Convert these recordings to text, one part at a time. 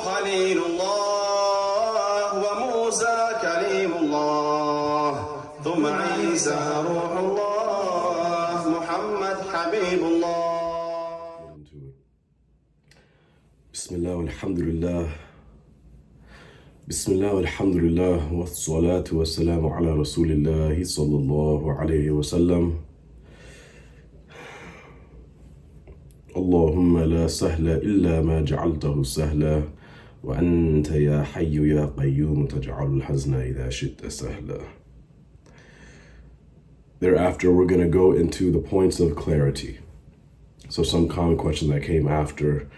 خليل الله وموسى كليم الله ثم عيسى روح الله محمد حبيب الله. Bismillah walhamdulillah. Bismillah walhamdulillah wassalatu wassalamu ala rasulillahi sallallahu alayhi wa sallam. Allahumma la sahla illa ma ja'altahu sahla wa anta ya hayyu ya qayyum taj'alul hazna idha shi'ta sahla. Thereafter, we're going to go into the points of clarity. So some common questions that came after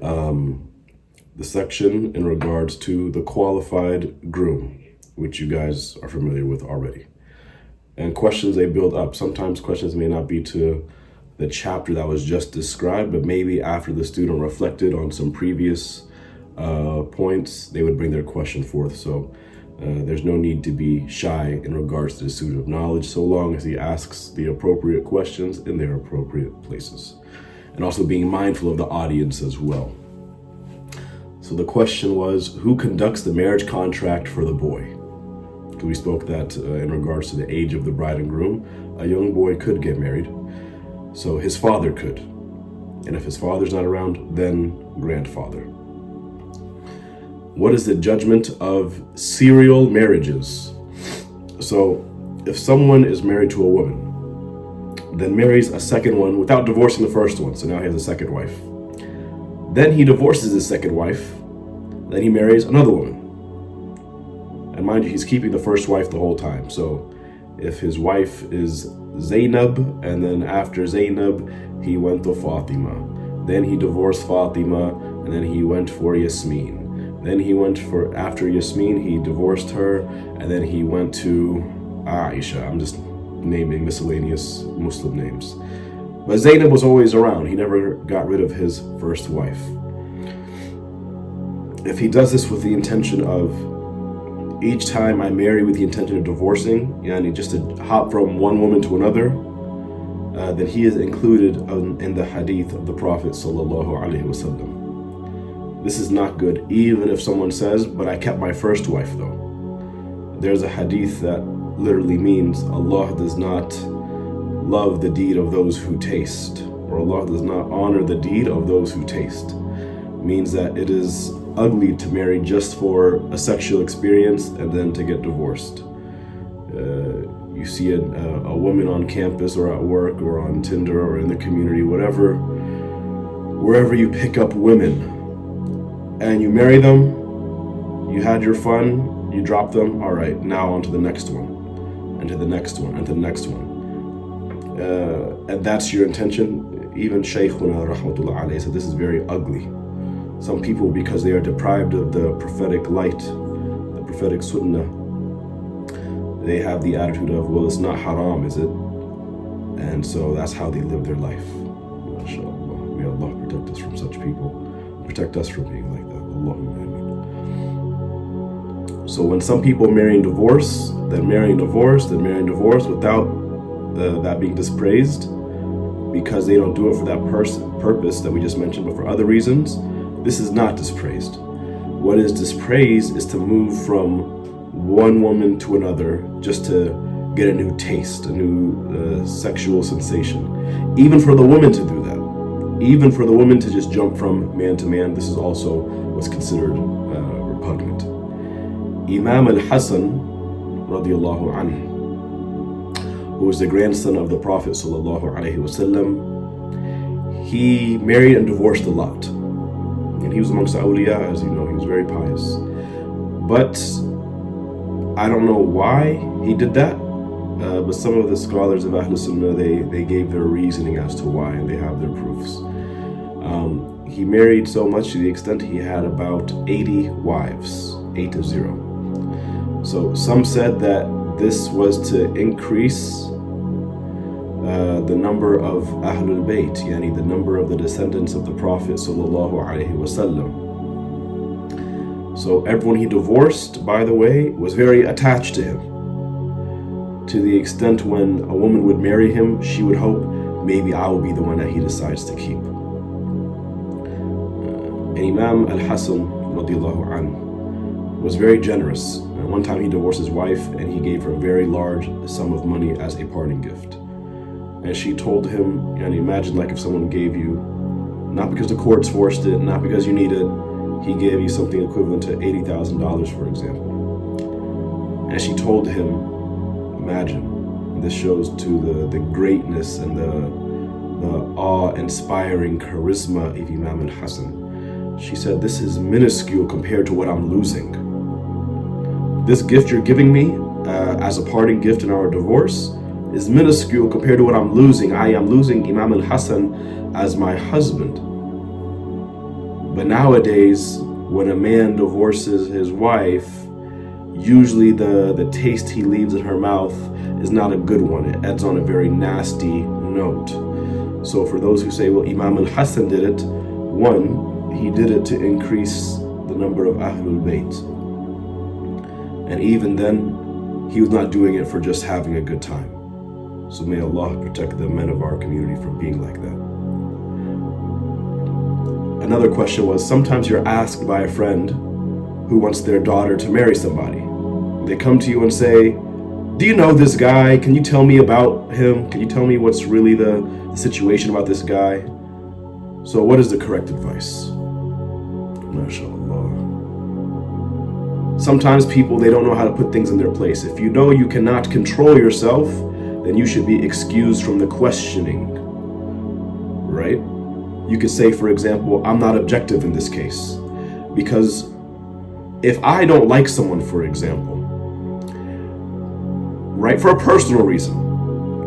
the section in regards to the qualified groom, which you guys are familiar with already. And questions, they build up. Sometimes questions may not be to the chapter that was just described, but maybe after the student reflected on some previous points, they would bring their question forth. So there's no need to be shy in regards to the student of knowledge, so long as he asks the appropriate questions in their appropriate places. And also being mindful of the audience as well. So the question was, who conducts the marriage contract for the boy? Because we spoke that in regards to the age of the bride and groom, a young boy could get married. So his father could. And if his father's not around, then grandfather. What is the judgment of serial marriages? So if someone is married to a woman, then marries a second one without divorcing the first one, so now he has a second wife. Then he divorces his second wife, then he marries another woman. And mind you, he's keeping the first wife the whole time. So if his wife is Zainab, and then after Zainab, he went to Fatima. Then he divorced Fatima, and then he went for Yasmin. Then he went for, after Yasmin, he divorced her, and then he went to Aisha. I'm just naming miscellaneous Muslim names. But Zainab was always around. He never got rid of his first wife. If he does this with the intention of, each time I marry with the intention of divorcing, yani just to hop from one woman to another, then he is included in the hadith of the Prophet sallallahu alaihi wasallam. This is not good, even if someone says, but I kept my first wife though. There's a hadith that literally means Allah does not love the deed of those who taste, or Allah does not honor the deed of those who taste. Means that it is ugly to marry just for a sexual experience and then to get divorced. You see a woman on campus or at work or on Tinder or in the community, wherever you pick up women and you marry them, you had your fun, you drop them, all right, now on to the next one, and to the next one, and to the next one. And that's your intention. Even Shaykhuna rahmatullah alayhi said this is very ugly. Some people, because they are deprived of the prophetic light, the prophetic sunnah, they have the attitude of, well, it's not haram, is it? And so that's how they live their life. MashaAllah. May Allah protect us from such people. Protect us from being like that. Allahumma ameen. So when some people marrying divorce, then marrying divorce, then marrying divorce without that being dispraised, because they don't do it for that purpose that we just mentioned, but for other reasons, this is not dispraised. What is dispraised is to move from one woman to another just to get a new taste, a new sexual sensation. Even for the woman to do that, even for the woman to just jump from man to man, this is also what's considered repugnant. Imam al-Hasan radiallahu anhu, who was the grandson of the Prophet sallallahu alaihi wasallam, he married and divorced a lot. And he was amongst the awliya, as you know, he was very pious. But I don't know why he did that, but some of the scholars of Ahl Sunnah, they gave their reasoning as to why, and they have their proofs. He married so much to the extent he had about 80 wives, 80. So some said that this was to increase the number of Ahlul Bayt, yani the number of the descendants of the Prophet sallallahu alaihi wasallam. So everyone he divorced, by the way, was very attached to him. To the extent when a woman would marry him, she would hope, maybe I will be the one that he decides to keep. And Imam al-Hasan radiallahu anhu, was very generous. And one time he divorced his wife and he gave her a very large sum of money as a parting gift. And she told him, and imagine like if someone gave you, not because the courts forced it, not because you need it, he gave you something equivalent to $80,000, for example. And she told him, imagine, this shows to the greatness and the awe-inspiring charisma of Imam al-Hasan. She said, this is minuscule compared to what I'm losing. This gift you're giving me as a parting gift in our divorce is minuscule compared to what I'm losing. I am losing Imam al-Hasan as my husband. But nowadays, when a man divorces his wife, usually the taste he leaves in her mouth is not a good one. It ends on a very nasty note. So for those who say, well, Imam al-Hasan did it, one, he did it to increase the number of Ahlul Bayt. And even then, he was not doing it for just having a good time. So may Allah protect the men of our community from being like that. Another question was, sometimes you're asked by a friend who wants their daughter to marry somebody. They come to you and say, do you know this guy? Can you tell me about him? Can you tell me what's really the situation about this guy? So what is the correct advice? MashaAllah. Sometimes people, they don't know how to put things in their place. If you know you cannot control yourself, then you should be excused from the questioning, right? You could say, for example, I'm not objective in this case. Because if I don't like someone, for example, right, for a personal reason,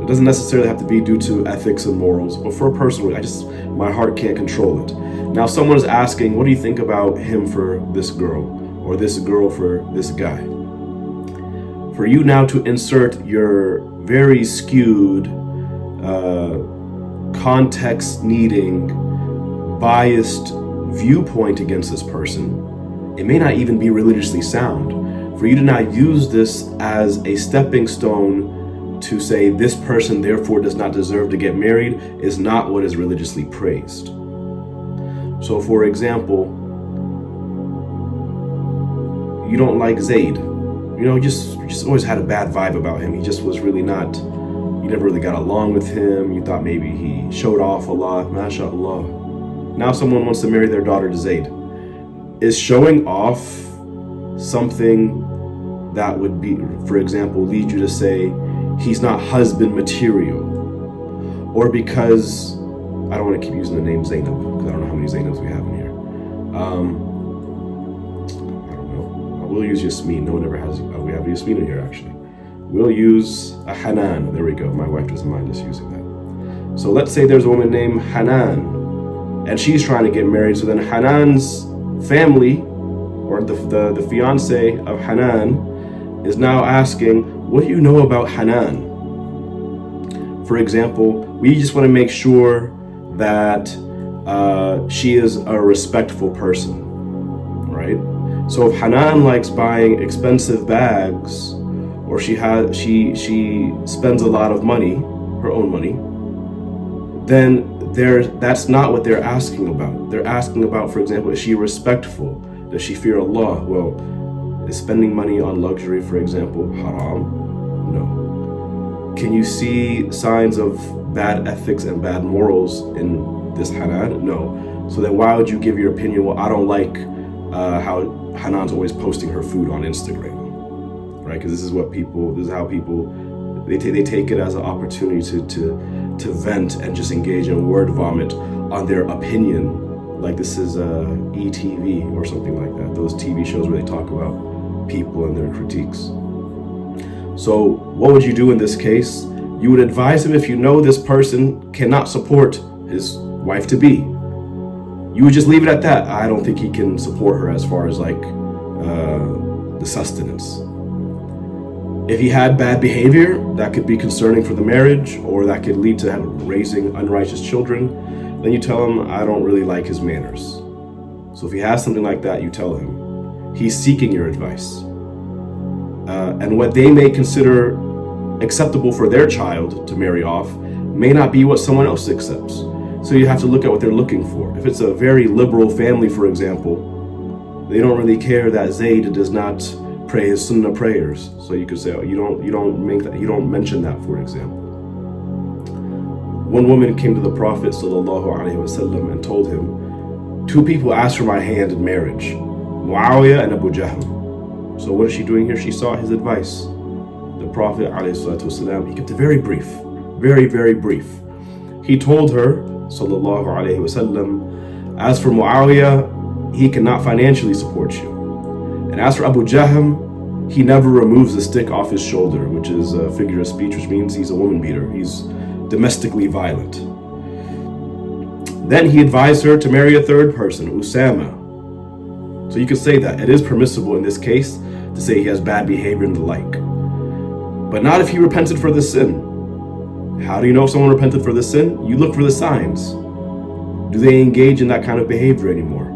it doesn't necessarily have to be due to ethics and morals, but for a personal reason, my heart can't control it. Now someone is asking, what do you think about him for this girl, or this girl for this guy? For you now to insert your very skewed, context-needing, biased viewpoint against this person, it may not even be religiously sound. For you to not use this as a stepping stone to say this person therefore does not deserve to get married is not what is religiously praised. So for example, you don't like Zayd. You know, you just always had a bad vibe about him. He just was really not, you never really got along with him. You thought maybe he showed off a lot, mashallah. Now someone wants to marry their daughter to Zayd. Is showing off something that would be, for example, lead you to say he's not husband material? Or because, I don't want to keep using the name Zainab, because I don't know how many Zainabs we have in here. I don't know. We'll use Yasmin. No one ever has, we have Yasmin in here actually. We'll use a Hanan. There we go. My wife doesn't mind us using that. So let's say there's a woman named Hanan, and she's trying to get married. So then Hanan's family, or the fiance of Hanan, is now asking, what do you know about Hanan? For example, we just want to make sure that she is a respectful person, right? So if Hanan likes buying expensive bags, or she spends a lot of money, her own money, then that's not what they're asking about. They're asking about, for example, is she respectful? Does she fear Allah? Well, is spending money on luxury, for example, haram? No. Can you see signs of bad ethics and bad morals in this Hanan? No. So then why would you give your opinion? Well, I don't like how Hanan's always posting her food on Instagram, right? Because this is how people, they take it as an opportunity to vent and just engage in word vomit on their opinion, like this is ETV or something like that, those TV shows where they talk about people and their critiques. So what would you do in this case? You would advise him, if you know this person cannot support his wife-to-be, you would just leave it at that. I don't think he can support her as far as like the sustenance. If he had bad behavior, that could be concerning for the marriage, or that could lead to raising unrighteous children, then you tell him, I don't really like his manners. So if he has something like that, you tell him. He's seeking your advice. And what they may consider acceptable for their child to marry off may not be what someone else accepts. So you have to look at what they're looking for. If it's a very liberal family, for example, They don't really care that Zayd does not pray his sunnah prayers. So you could say, you don't mention that, for example. One woman came to the Prophet ﷺ and told him, 2 people asked for my hand in marriage, Muawiyah and Abu Jahl. So what is she doing here? She sought his advice. The Prophet ﷺ, he kept it very brief, very, very brief. He told her, ﷺ, as for Muawiyah, he cannot financially support you. And as for Abu Jahl, he never removes the stick off his shoulder, which is a figure of speech, which means he's a woman beater. He's domestically violent. Then he advised her to marry a 3rd person, Usama. So you could say that it is permissible in this case to say he has bad behavior and the like. But not if he repented for the sin. How do you know if someone repented for the sin? You look for the signs. Do they engage in that kind of behavior anymore?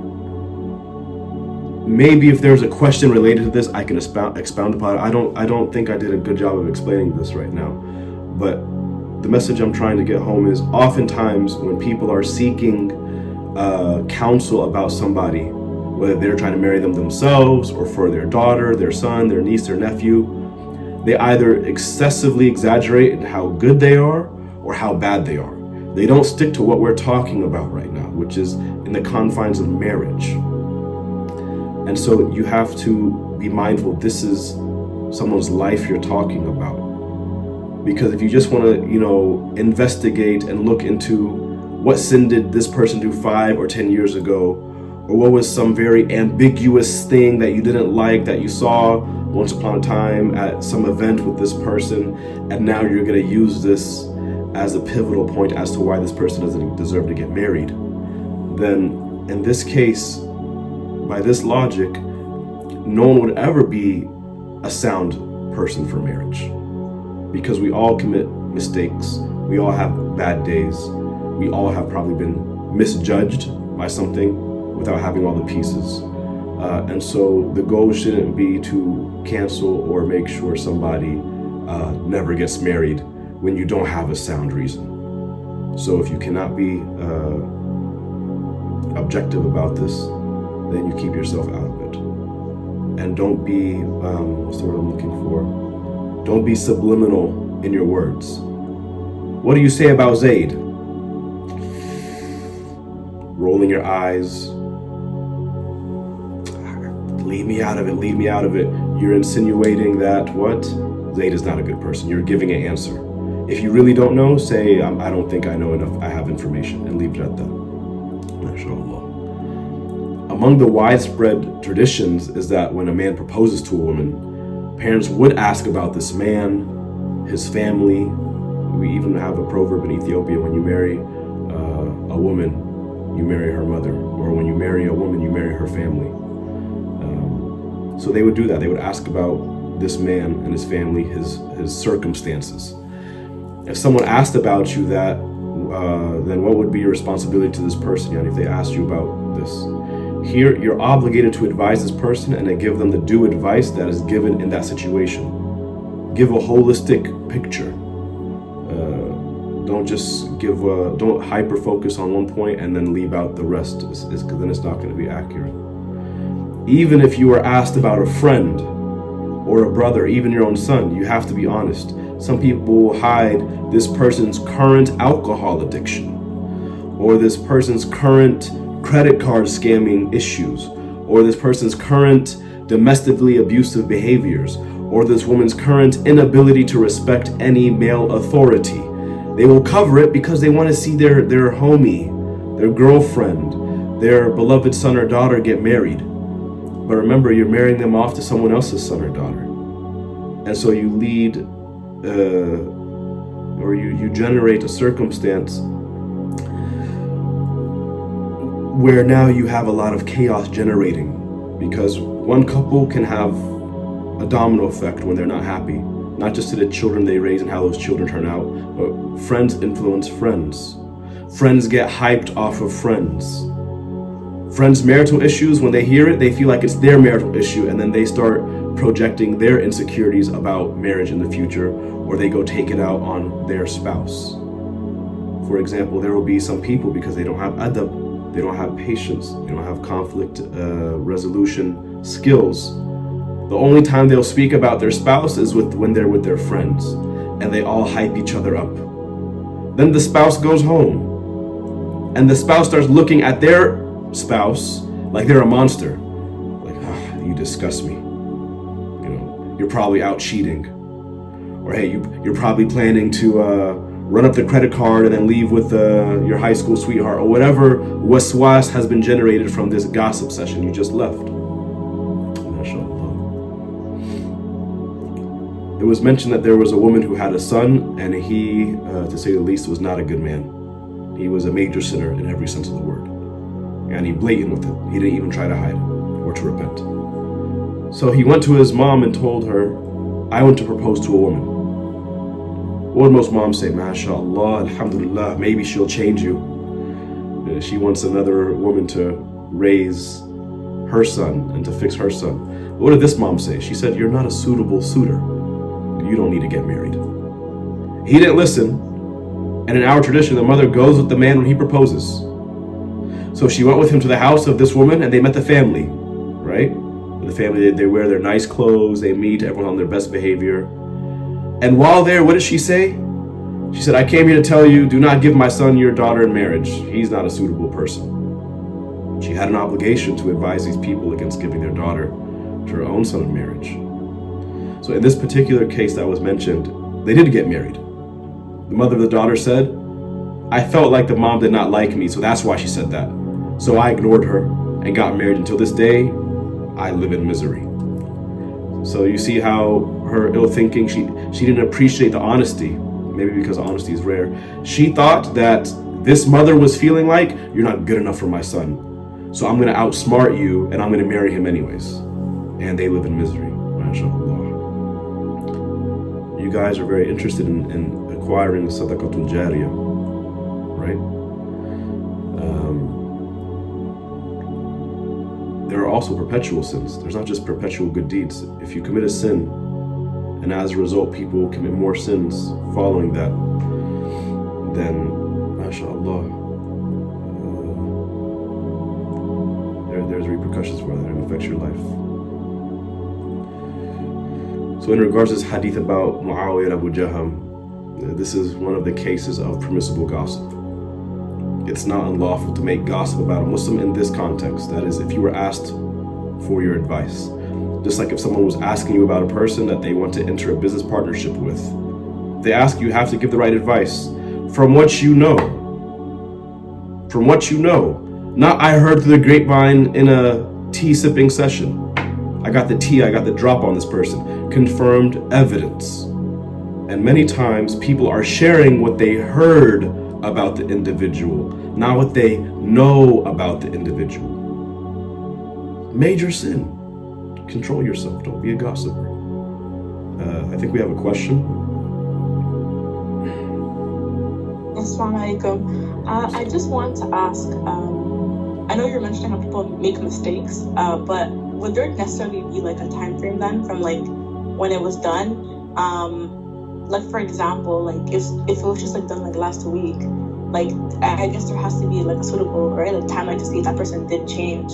Maybe if there's a question related to this, I can expound upon it. I don't think I did a good job of explaining this right now. But the message I'm trying to get home is oftentimes when people are seeking counsel about somebody, whether they're trying to marry them themselves or for their daughter, their son, their niece, their nephew, they either excessively exaggerate how good they are or how bad they are. They don't stick to what we're talking about right now, which is in the confines of marriage. And so you have to be mindful, this is someone's life you're talking about. Because if you just want to, investigate and look into what sin did this person do 5 or 10 years ago, or what was some very ambiguous thing that you didn't like that you saw once upon a time at some event with this person, and now you're going to use this as a pivotal point as to why this person doesn't deserve to get married, then in this case, by this logic, no one would ever be a sound person for marriage. Because we all commit mistakes, we all have bad days, we all have probably been misjudged by something without having all the pieces. And so the goal shouldn't be to cancel or make sure somebody never gets married when you don't have a sound reason. So if you cannot be objective about this, then you keep yourself out of it. And don't be, what's the word I'm looking for? Don't be subliminal in your words. What do you say about Zayd? Rolling your eyes. Leave me out of it, leave me out of it. You're insinuating that what? Zayd is not a good person. You're giving an answer. If you really don't know, say, I don't think I know enough, I have information, and leave it at that. MashaAllah. Among the widespread traditions is that when a man proposes to a woman, parents would ask about this man, his family. We even have a proverb in Ethiopia, when you marry a woman, you marry her mother, or when you marry a woman, you marry her family. So they would do that. They would ask about this man and his family, his circumstances. If someone asked about you that, then what would be your responsibility to this person? If they asked you about this. Here, you're obligated to advise this person and to give them the due advice that is given in that situation. Give a holistic picture. Don't just give don't hyper focus on one point and then leave out the rest, because then it's not going to be accurate. Even if you are asked about a friend or a brother, even your own son, you have to be honest. Some people will hide this person's current alcohol addiction, or this person's current credit card scamming issues, or this person's current domestically abusive behaviors, or this woman's current inability to respect any male authority. They will cover it because they want to see their homie, their girlfriend, their beloved son or daughter get married. But remember, you're marrying them off to someone else's son or daughter. And so you lead, or you generate a circumstance where now you have a lot of chaos generating, because one couple can have a domino effect when they're not happy, not just to the children they raise and how those children turn out, but friends influence friends. Friends get hyped off of friends. Friends' marital issues, when they hear it, they feel like it's their marital issue, and then they start projecting their insecurities about marriage in the future, or they go take it out on their spouse. For example, there will be some people, because they don't have adab, They don't have patience. They don't have conflict resolution skills. The only time they'll speak about their spouse is when they're with their friends, and they all hype each other up. Then the spouse goes home, and the spouse starts looking at their spouse like they're a monster. Like, you disgust me. You're probably out cheating. Or hey, you're probably planning to run up the credit card and then leave with your high school sweetheart, or whatever waswas has been generated from this gossip session you just left. MashaAllah. It was mentioned that there was a woman who had a son, and he, to say the least, was not a good man. He was a major sinner in every sense of the word. And he blatant with it. He didn't even try to hide it or to repent. So he went to his mom and told her, I want to propose to a woman. What would most moms say? MashaAllah, Alhamdulillah, maybe she'll change you. She wants another woman to raise her son and to fix her son. But what did this mom say? She said, you're not a suitable suitor. You don't need to get married. He didn't listen. And in our tradition, the mother goes with the man when he proposes. So she went with him to the house of this woman, and they met the family, right? The family, they wear their nice clothes, they meet, everyone on their best behavior. And while there, what did she say? She said, I came here to tell you, do not give my son your daughter in marriage. He's not a suitable person. She had an obligation to advise these people against giving their daughter to her own son in marriage. So in this particular case that was mentioned, they did get married. The mother of the daughter said, I felt like the mom did not like me, so that's why she said that. So I ignored her and got married. Until this day, I live in misery. So you see how her ill thinking, she didn't appreciate the honesty, maybe because honesty is rare. She thought that this mother was feeling like, you're not good enough for my son, so I'm going to outsmart you and I'm going to marry him anyways. And they live in misery, mashallah. You guys are very interested in acquiring sadaqatul jariyah, right? There are also perpetual sins. There's not just perpetual good deeds. If you commit a sin, and as a result people commit more sins following that, then, mashallah, there's repercussions for that and affects your life. So in regards to this hadith about Muawiyah and Abu Jaham, this is one of the cases of permissible gossip. It's not unlawful to make gossip about a Muslim in this context. That is, if you were asked for your advice. Just like if someone was asking you about a person that they want to enter a business partnership with. If they ask you, you have to give the right advice. From what you know. From what you know. Not I heard through the grapevine in a tea sipping session. I got the tea, I got the drop on this person. Confirmed evidence. And many times people are sharing what they heard about the individual, not what they know about the individual. Major sin. Control yourself. Don't be a gossiper. I think we have a question. Assalamu alaikum. I just wanted to ask, I know you're mentioning how people make mistakes, but would there necessarily be like a time frame then from like when it was done? Like for example, like if it was just like done like last week, like I guess there has to be like a suitable or a timeline to see if that person did change.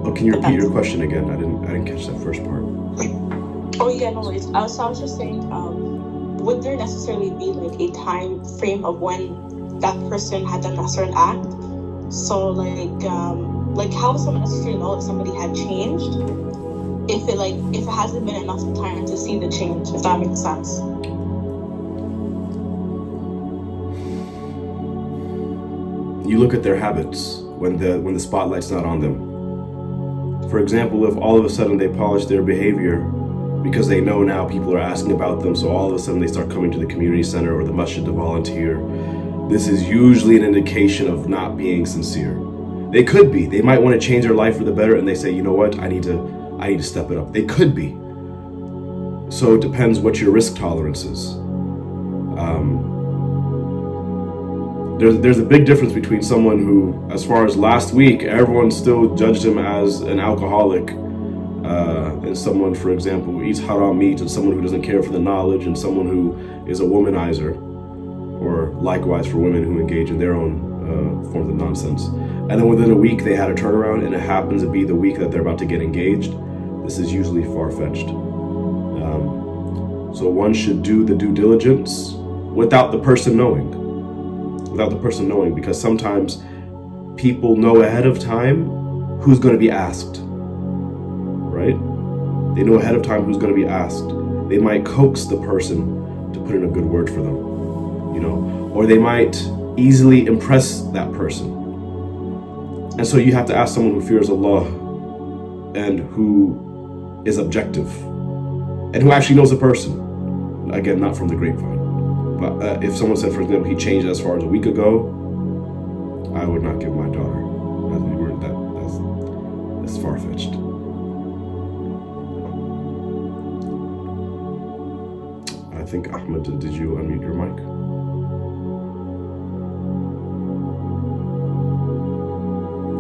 Oh, can you repeat your question again? I didn't catch that first part. Oh yeah, no worries. So I was just saying, would there necessarily be like a time frame of when that person had done that certain act? So like how does someone necessarily know if somebody had changed if it hasn't been enough time to see the change, if that makes sense? You look at their habits when the spotlight's not on them. For example, if all of a sudden they polish their behavior because they know now people are asking about them, so all of a sudden they start coming to the community center or the masjid to volunteer, this is usually an indication of not being sincere. They could be. They might want to change their life for the better, and they say, you know what, I need to step it up. They could be. So it depends what your risk tolerance is. There's a big difference between someone who, as far as last week, everyone still judged him as an alcoholic, and someone, for example, who eats haram meat, and someone who doesn't care for the knowledge, and someone who is a womanizer, or likewise for women who engage in their own forms of nonsense. And then within a week they had a turnaround, and it happens to be the week that they're about to get engaged. This is usually far-fetched. So one should do the due diligence without the person knowing. Because sometimes people know ahead of time who's going to be asked, right? They know ahead of time who's going to be asked. They might coax the person to put in a good word for them, or they might easily impress that person. And so you have to ask someone who fears Allah and who is objective and who actually knows the person. Again, not from the grapevine. But if someone said, for example, he changed as far as a week ago, I would not give my daughter. That's far-fetched. I think, Ahmed, did you unmute your mic?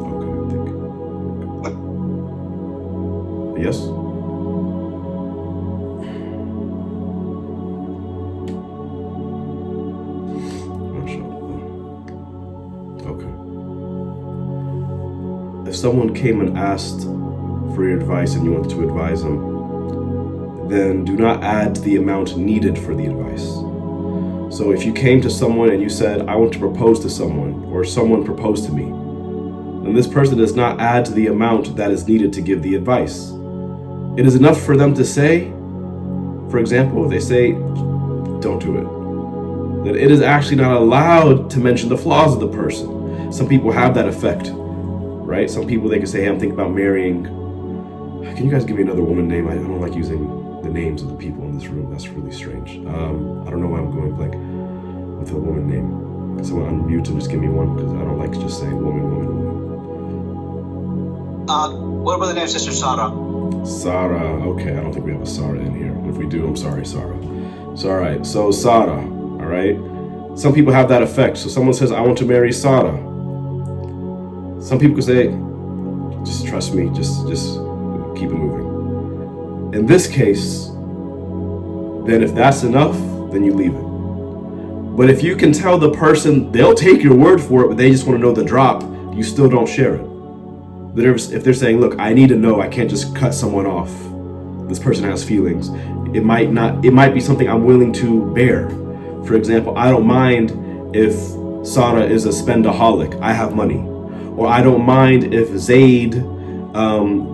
Okay, I think. Yes? If someone came and asked for your advice and you wanted to advise them, then do not add to the amount needed for the advice. So if you came to someone and you said, I want to propose to someone, or someone proposed to me, then this person does not add to the amount that is needed to give the advice. It is enough for them to say, for example, if they say, don't do it, then it is actually not allowed to mention the flaws of the person. Some people have that effect. Right? Some people, they can say, hey, I'm thinking about marrying. Can you guys give me another woman name? I don't like using the names of the people in this room. That's really strange. I don't know why I'm going blank with a woman name. Can someone unmute and just give me one? Because I don't like just saying woman. What about the name Sister Sarah? Sarah. Okay, I don't think we have a Sarah in here. If we do, I'm sorry, Sarah. So, all right. So, Sarah. All right. Some people have that effect. So someone says, I want to marry Sarah. Some people could say, just trust me, just keep it moving. In this case, then if that's enough, then you leave it. But if you can tell the person, they'll take your word for it, but they just want to know the drop, you still don't share it. If they're saying, look, I need to know, I can't just cut someone off. This person has feelings. It might be something I'm willing to bear. For example, I don't mind if Sarah is a spendaholic, I have money. Or I don't mind if Zaid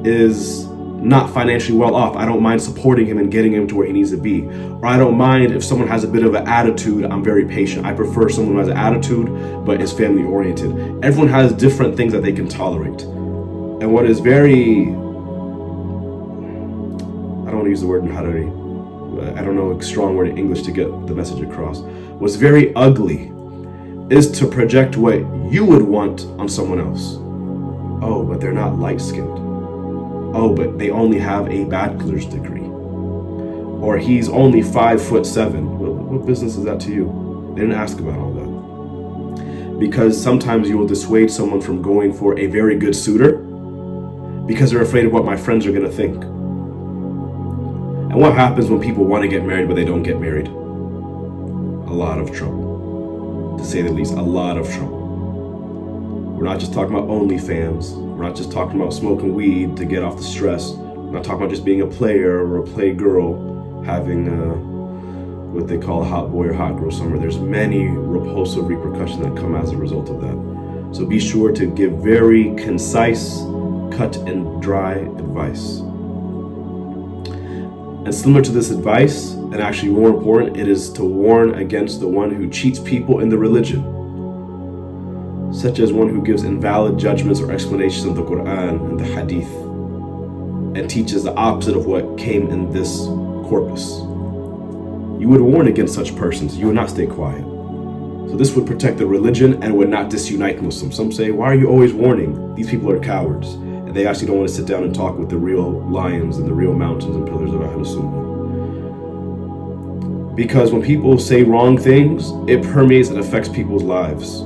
is not financially well off. I don't mind supporting him and getting him to where he needs to be. Or I don't mind if someone has a bit of an attitude. I'm very patient. I prefer someone who has an attitude but is family oriented. Everyone has different things that they can tolerate. And what is very, I don't want to use the word Muharrari, I don't know a strong word in English to get the message across. What's very ugly is to project what you would want on someone else. Oh, but they're not light-skinned. Oh, but they only have a bachelor's degree. Or he's only 5'7". What business is that to you? They didn't ask about all that. Because sometimes you will dissuade someone from going for a very good suitor because they're afraid of what my friends are going to think. And what happens when people want to get married but they don't get married? A lot of trouble. To say the least, a lot of trouble. We're not just talking about OnlyFans. We're not just talking about smoking weed to get off the stress. We're not talking about just being a player or a play girl, having what they call a hot boy or hot girl summer. There's many repulsive repercussions that come as a result of that. So be sure to give very concise, cut and dry advice. And similar to this advice, and actually more important, it is to warn against the one who cheats people in the religion, such as one who gives invalid judgments or explanations of the Quran and the Hadith, and teaches the opposite of what came in this corpus. You would warn against such persons. You would not stay quiet. So this would protect the religion and would not disunite Muslims. Some say, why are you always warning? These people are cowards. And they actually don't want to sit down and talk with the real lions and the real mountains and pillars of Ahlul Sunnah. Because when people say wrong things, it permeates and affects people's lives.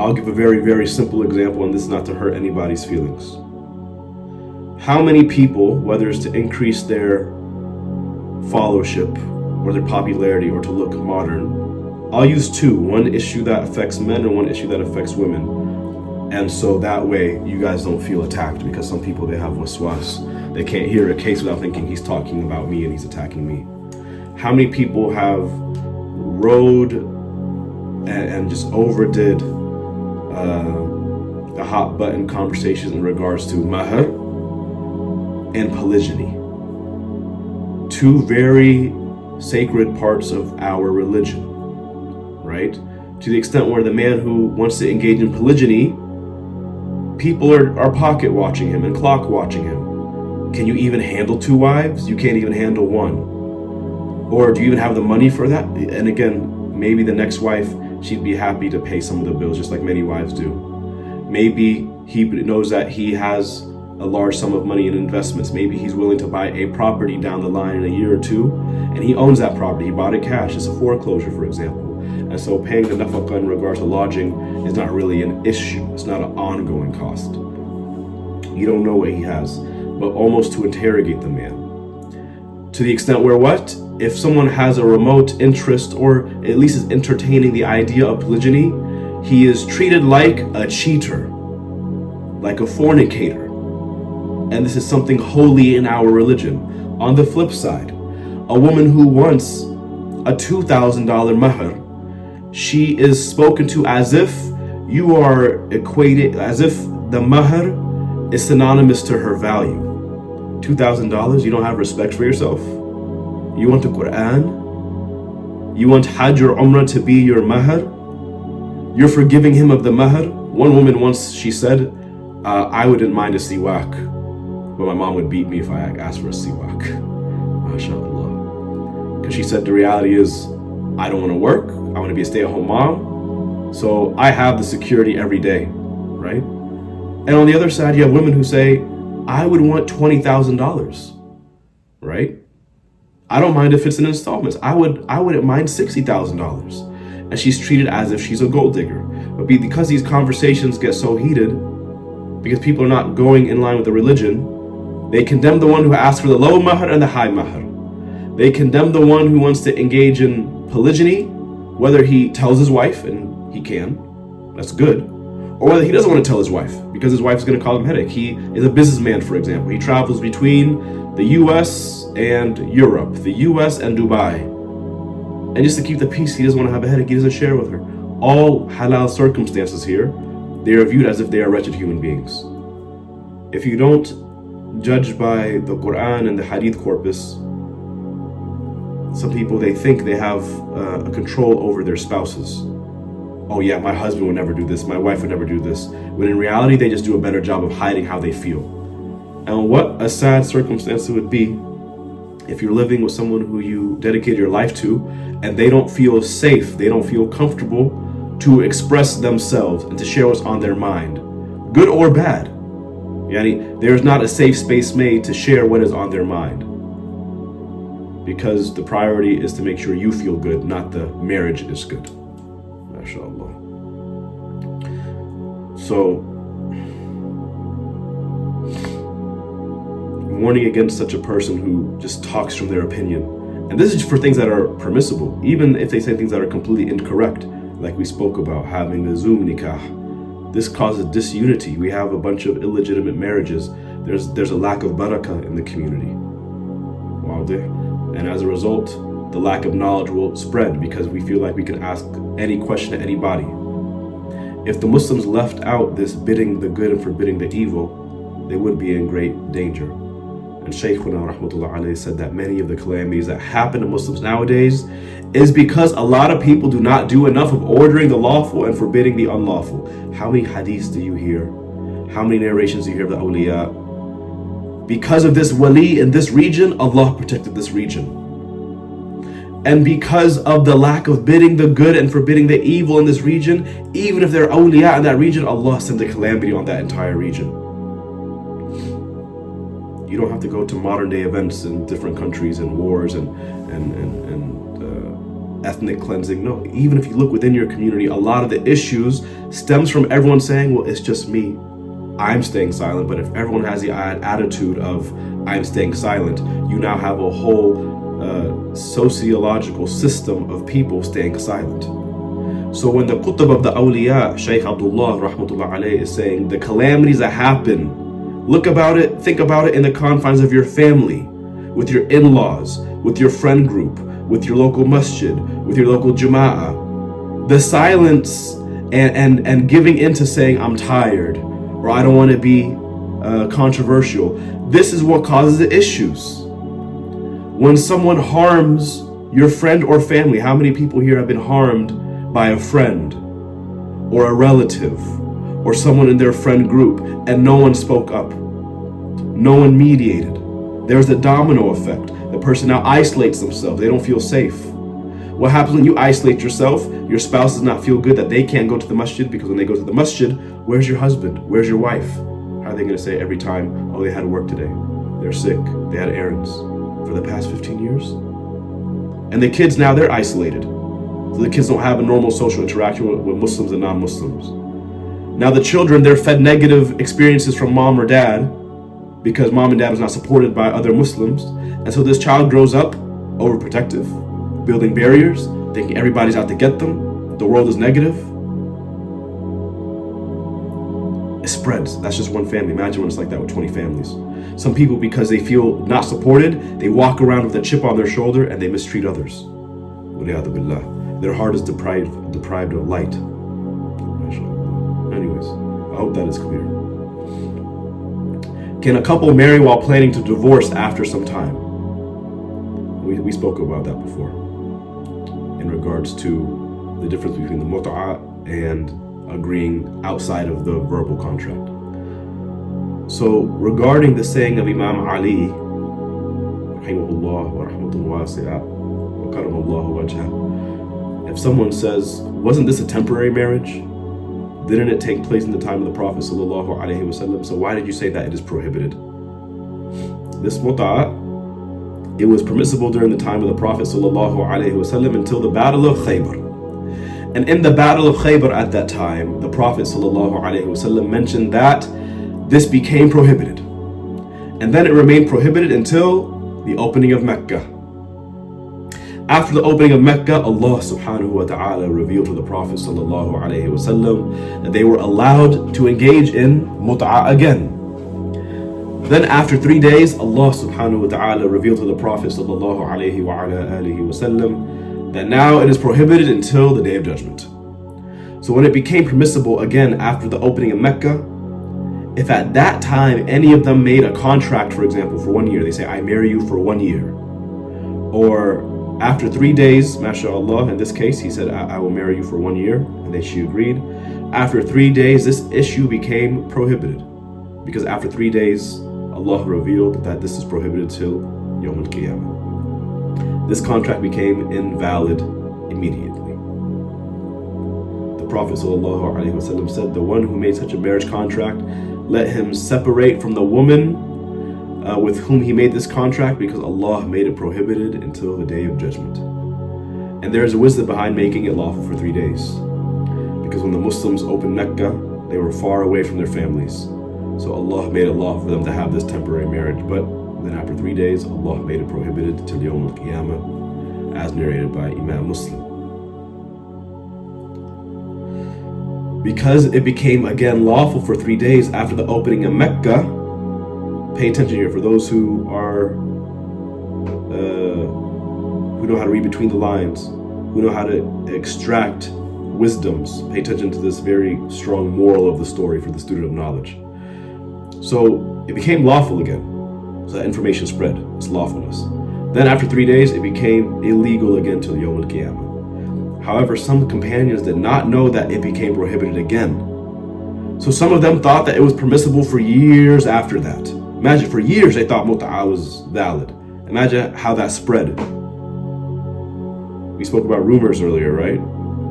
I'll give a very, very simple example, and this is not to hurt anybody's feelings. How many people, whether it's to increase their followership or their popularity or to look modern, I'll use two, one issue that affects men and one issue that affects women. And so that way you guys don't feel attacked, because some people, they have waswas. They can't hear a case without thinking he's talking about me and he's attacking me. How many people have rode and just overdid the hot button conversations in regards to Mahr and polygyny? Two very sacred parts of our religion, right? To the extent where the man who wants to engage in polygyny, people are pocket watching him and clock watching him. Can you even handle two wives? You can't even handle one. Or do you even have the money for that? And again, maybe the next wife, she'd be happy to pay some of the bills, just like many wives do. Maybe he knows that he has a large sum of money in investments. Maybe he's willing to buy a property down the line in a year or two, and he owns that property. He bought it cash. It's a foreclosure, for example. And so paying the nafaqah in regards to lodging is not really an issue. It's not an ongoing cost. You don't know what he has, but almost to interrogate the man. To the extent where what? If someone has a remote interest, or at least is entertaining the idea of polygyny, he is treated like a cheater, like a fornicator. And this is something holy in our religion. On the flip side, a woman who wants a $2,000 mahr, she is spoken to as if you are equated, as if the mahr is synonymous to her value. $2,000, you don't have respect for yourself? You want the Quran? You want Hajj or Umrah to be your mahr? You're forgiving him of the mahr? One woman once, she said, I wouldn't mind a siwak, but my mom would beat me if I asked for a siwak. MashaAllah. Because she said the reality is, I don't want to work. I want to be a stay-at-home mom. So I have the security every day, right? And on the other side, you have women who say, I would want $20,000, right? I don't mind if it's in installments. I wouldn't mind $60,000. And she's treated as if she's a gold digger. But because these conversations get so heated, because people are not going in line with the religion, they condemn the one who asks for the low mahr and the high mahr. They condemn the one who wants to engage in polygyny, whether he tells his wife, and he can, that's good, or whether he doesn't want to tell his wife, because his wife's going to call him headache. He is a businessman, for example. He travels between the US and Europe, the US and Dubai. And just to keep the peace, he doesn't want to have a headache. He doesn't share with her. All halal circumstances here, they are viewed as if they are wretched human beings. If you don't judge by the Quran and the Hadith corpus, some people, they think they have a control over their spouses. Oh yeah, my husband would never do this, my wife would never do this. When in reality, they just do a better job of hiding how they feel. And what a sad circumstance it would be if you're living with someone who you dedicate your life to, and they don't feel safe, they don't feel comfortable to express themselves and to share what's on their mind, good or bad. Yani, there's not a safe space made to share what is on their mind, because the priority is to make sure you feel good, not the marriage is good. MashaAllah. So, warning against such a person who just talks from their opinion. And this is for things that are permissible, even if they say things that are completely incorrect, like we spoke about having the Zoom nikah. This causes disunity. We have a bunch of illegitimate marriages. There's a lack of barakah in the community. And as a result, the lack of knowledge will spread, because we feel like we can ask any question to anybody. If the Muslims left out this bidding the good and forbidding the evil, they would be in great danger. And Shaykhuna rahmatullah alayhi said that many of the calamities that happen to Muslims nowadays is because a lot of people do not do enough of ordering the lawful and forbidding the unlawful. How many hadiths do you hear? How many narrations do you hear of the awliya? Because of this wali in this region, Allah protected this region. And because of the lack of bidding the good and forbidding the evil in this region, even if there are awliya in that region, Allah sent a calamity on that entire region. You don't have to go to modern day events in different countries and wars and ethnic cleansing. No, even if you look within your community, a lot of the issues stems from everyone saying, well, it's just me, I'm staying silent. But if everyone has the attitude of I'm staying silent, you now have a whole sociological system of people staying silent. So when the Qutb of the Awliya, Shaykh Abdullah rahmatullah alayhi, is saying the calamities that happen, think about it in the confines of your family, with your in-laws, with your friend group, with your local masjid, with your local jama'ah. The silence and giving in to saying I'm tired or I don't want to be controversial, this is what causes the issues. When someone harms your friend or family, how many people here have been harmed by a friend or a relative or someone in their friend group and no one spoke up? No one mediated. There's a domino effect. The person now isolates themselves. They don't feel safe. What happens when you isolate yourself? Your spouse does not feel good that they can't go to the masjid, because when they go to the masjid, where's your husband? Where's your wife? How are they going to say every time, oh, they had to work today, they're sick, they had errands for the past 15 years? And the kids now, they're isolated. So the kids don't have a normal social interaction with Muslims and non-Muslims. Now the children, they're fed negative experiences from mom or dad because mom and dad was not supported by other Muslims. And so this child grows up overprotective, building barriers, thinking everybody's out to get them, the world is negative. It spreads. That's just one family. Imagine when it's like that with 20 families. Some people, because they feel not supported, they walk around with a chip on their shoulder and they mistreat others. Their heart is deprived of light. Anyways, I hope that is clear. Can a couple marry while planning to divorce after some time? We spoke about that before in regards to the difference between the mut'a and agreeing outside of the verbal contract. So regarding the saying of Imam Ali, rahimahullah wa rahmatul wasi'a wa karamallahu wajhah, if someone says, wasn't this a temporary marriage? Didn't it take place in the time of the Prophet sallallahu alaihi wasallam? So why did you say that it is prohibited? This mut'a, it was permissible during the time of the Prophet sallallahu alaihi wasallam until the Battle of Khaybar. And in the Battle of Khaybar at that time, the Prophet sallallahu alaihi wasallam mentioned that this became prohibited. And then it remained prohibited until the opening of Mecca. After the opening of Mecca, Allah subhanahu wa ta'ala revealed to the Prophet sallallahu alaihi wasallam that they were allowed to engage in mut'a again. Then after 3 days, Allah subhanahu wa ta'ala revealed to the Prophet sallallahu alaihi wa ala alihi wasallam that now it is prohibited until the Day of Judgment. So when it became permissible again after the opening of Mecca, if at that time any of them made a contract, for example, for 1 year, they say, I marry you for 1 year. Or after 3 days, mashallah, in this case, he said, I will marry you for 1 year. And then she agreed. After 3 days, this issue became prohibited. Because after 3 days, Allah revealed that this is prohibited till Yawm al-Qiyamah. This contract became invalid immediately. The Prophet ﷺ said, the one who made such a marriage contract, let him separate from the woman with whom he made this contract, because Allah made it prohibited until the Day of Judgment. And there is a wisdom behind making it lawful for 3 days. Because when the Muslims opened Mecca, they were far away from their families. So Allah made it lawful for them to have this temporary marriage. But then after 3 days, Allah made it prohibited till Yawm al-Qiyamah, as narrated by Imam Muslim. Because it became again lawful for 3 days after the opening of Mecca, pay attention here for those who know how to read between the lines, who know how to extract wisdoms. Pay attention to this very strong moral of the story for the student of knowledge. So it became lawful again. So that information spread, its lawfulness. Then after 3 days, it became illegal again till Yawm al-Qiyamah. However, some companions did not know that it became prohibited again. So some of them thought that it was permissible for years after that. Imagine, for years they thought mut'a was valid. Imagine how that spread. We spoke about rumors earlier, right?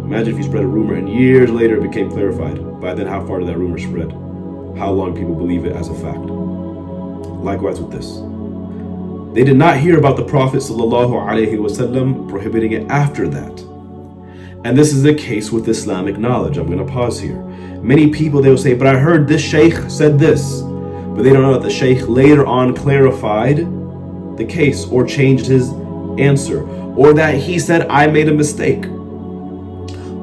Imagine if you spread a rumor and years later it became clarified. By then, how far did that rumor spread? How long people believe it as a fact? Likewise with this. They did not hear about the Prophet ﷺ prohibiting it after that. And this is the case with Islamic knowledge. I'm going to pause here. Many people, they will say, but I heard this sheikh said this. But they don't know that the sheikh later on clarified the case or changed his answer, or that he said, I made a mistake.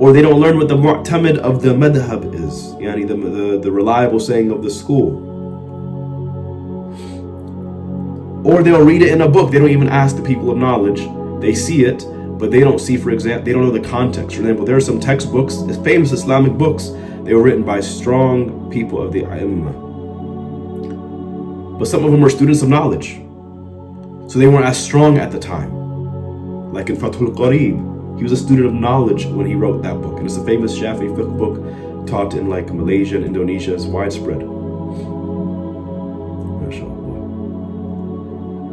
Or they don't learn what the mu'tamid of the madhab is, yani the reliable saying of the school. Or they'll read it in a book. They don't even ask the people of knowledge. They see it, but they don't see, for example, they don't know the context. For example, there are some textbooks, famous Islamic books, they were written by strong people of the A'immah. But some of them were students of knowledge. So they weren't as strong at the time. Like in Photog, he was a student of knowledge when he wrote that book. And it's a famous Shafi'iyy Fiqh book taught in like Malaysia and Indonesia. It's widespread.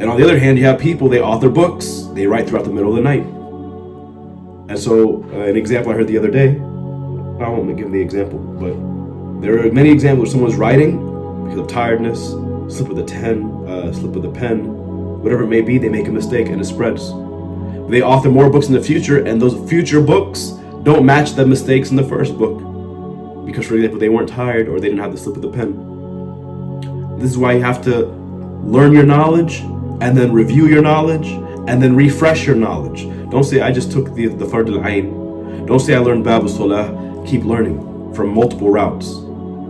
And on the other hand, you have people, they author books. They write throughout the middle of the night. And so an example I heard the other day, I won't give the example, but there are many examples where someone's writing because of tiredness, slip of the pen, whatever it may be, they make a mistake and it spreads. They author more books in the future, and those future books don't match the mistakes in the first book because, for example, they weren't tired or they didn't have the slip of the pen. This is why you have to learn your knowledge and then review your knowledge and then refresh your knowledge. Don't say, I just took the Fard al-Ain. Don't say, I learned Bab al-Salah. Keep learning from multiple routes.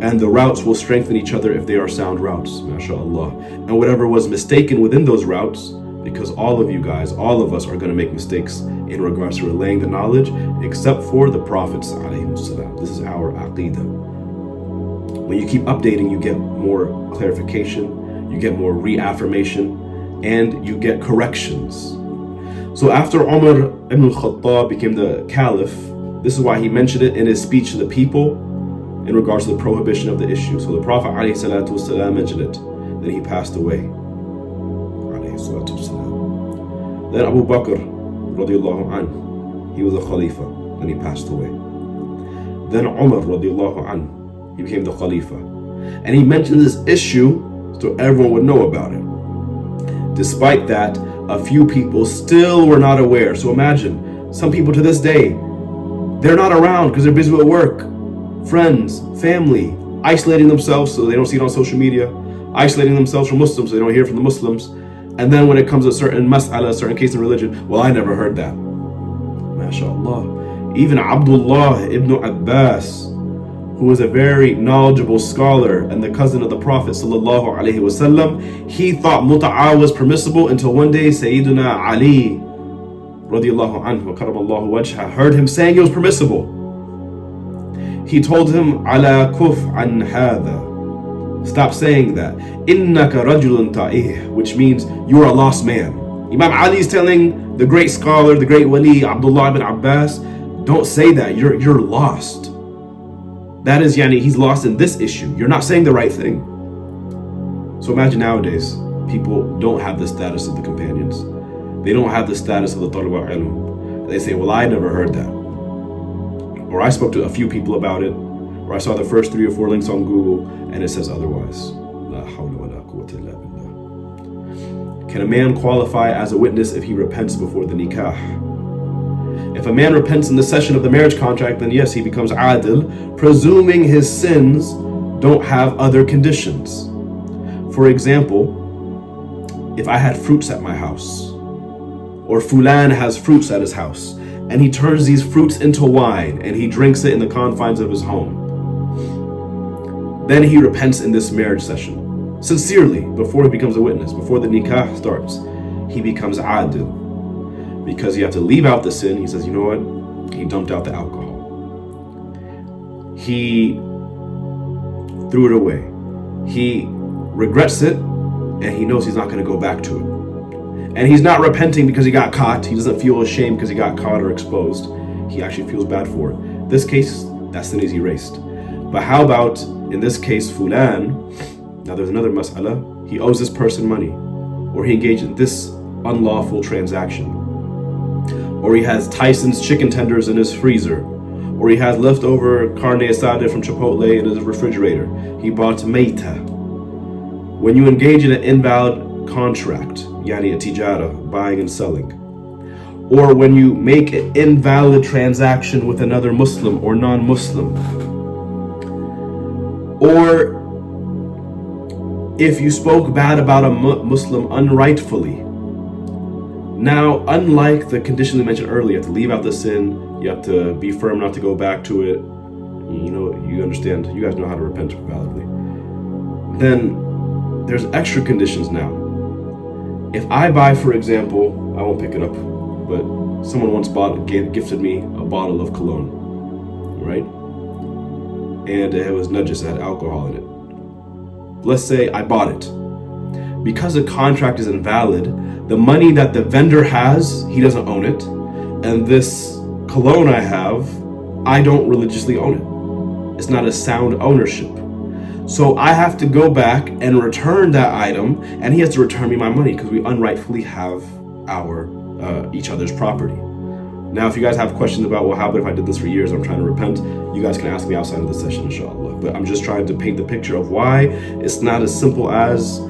And the routes will strengthen each other if they are sound routes, mashallah. And whatever was mistaken within those routes, because all of you guys, all of us are going to make mistakes in regards to relaying the knowledge, except for the prophets, alayhimus salam. This is our aqeedah. When you keep updating, you get more clarification, you get more reaffirmation, and you get corrections. So after Umar ibn al-Khattab became the caliph, this is why he mentioned it in his speech to the people in regards to the prohibition of the issue. So the Prophet ﷺ mentioned it. Then he passed away. Then Abu Bakr radiallahu anhu, he was a khalifa. Then he passed away. Then Umar radiallahu anhu, he became the khalifa. And he mentioned this issue so everyone would know about it. Despite that, a few people still were not aware. So imagine, some people to this day, they're not around because they're busy with work, friends, family, isolating themselves so they don't see it on social media, isolating themselves from Muslims so they don't hear from the Muslims. And then when it comes to a certain mas'ala, a certain case in religion, well, I never heard that. MashaAllah. Even Abdullah ibn Abbas, who was a very knowledgeable scholar and the cousin of the Prophet sallallahu alaihi wasallam, he thought muta'ah was permissible until one day Sayyidina Ali radiallahu anhu wa karamallahu wajha heard him saying it was permissible. He told him, ala kuf an hadha, stop saying that. Innaka rajulun ta'ih, which means you are a lost man. Imam Ali is telling the great scholar, the great wali, Abdullah ibn Abbas, don't say that, you're lost. That is, he's lost in this issue. You're not saying the right thing. So imagine nowadays, people don't have the status of the companions. They don't have the status of the talib al-ilm. They say, well, I never heard that. Or I spoke to a few people about it. Or I saw the first 3 or 4 links on Google and it says otherwise. La hawla wa la quwwata illa billah. Can a man qualify as a witness if he repents before the nikah? If a man repents in the session of the marriage contract, then yes, he becomes adil, presuming his sins don't have other conditions. For example, if I had fruits at my house, or Fulan has fruits at his house, and he turns these fruits into wine, and he drinks it in the confines of his home, then he repents in this marriage session, sincerely, before he becomes a witness, before the nikah starts, he becomes adil. Because you have to leave out the sin. He says, you know what? He dumped out the alcohol. He threw it away. He regrets it, and he knows he's not going to go back to it. And he's not repenting because he got caught. He doesn't feel ashamed because he got caught or exposed. He actually feels bad for it. This case, that sin is erased. But how about, in this case, Fulan, now there's another mas'ala, he owes this person money, or he engaged in this unlawful transaction. Or he has Tyson's chicken tenders in his freezer, or he has leftover carne asada from Chipotle in his refrigerator. He bought meita. When you engage in an invalid contract, yani a tijara, buying and selling, or when you make an invalid transaction with another Muslim or non-Muslim, or if you spoke bad about a Muslim unrightfully, Now, unlike the conditions we mentioned earlier, you have to leave out the sin, you have to be firm not to go back to it, you understand, you guys know how to repent validly. Then there's extra conditions now. If I buy, for example, I won't pick it up, but someone once gifted me a bottle of cologne, right? And it was najis, it had alcohol in it. Let's say I bought it. Because the contract is invalid, the money that the vendor has, he doesn't own it. And this cologne I have, I don't religiously own it. It's not a sound ownership. So I have to go back and return that item, and he has to return me my money because we unrightfully have each other's property. Now, if you guys have questions about, well, how about if I did this for years, I'm trying to repent, you guys can ask me outside of the session, inshallah. But I'm just trying to paint the picture of why it's not as simple as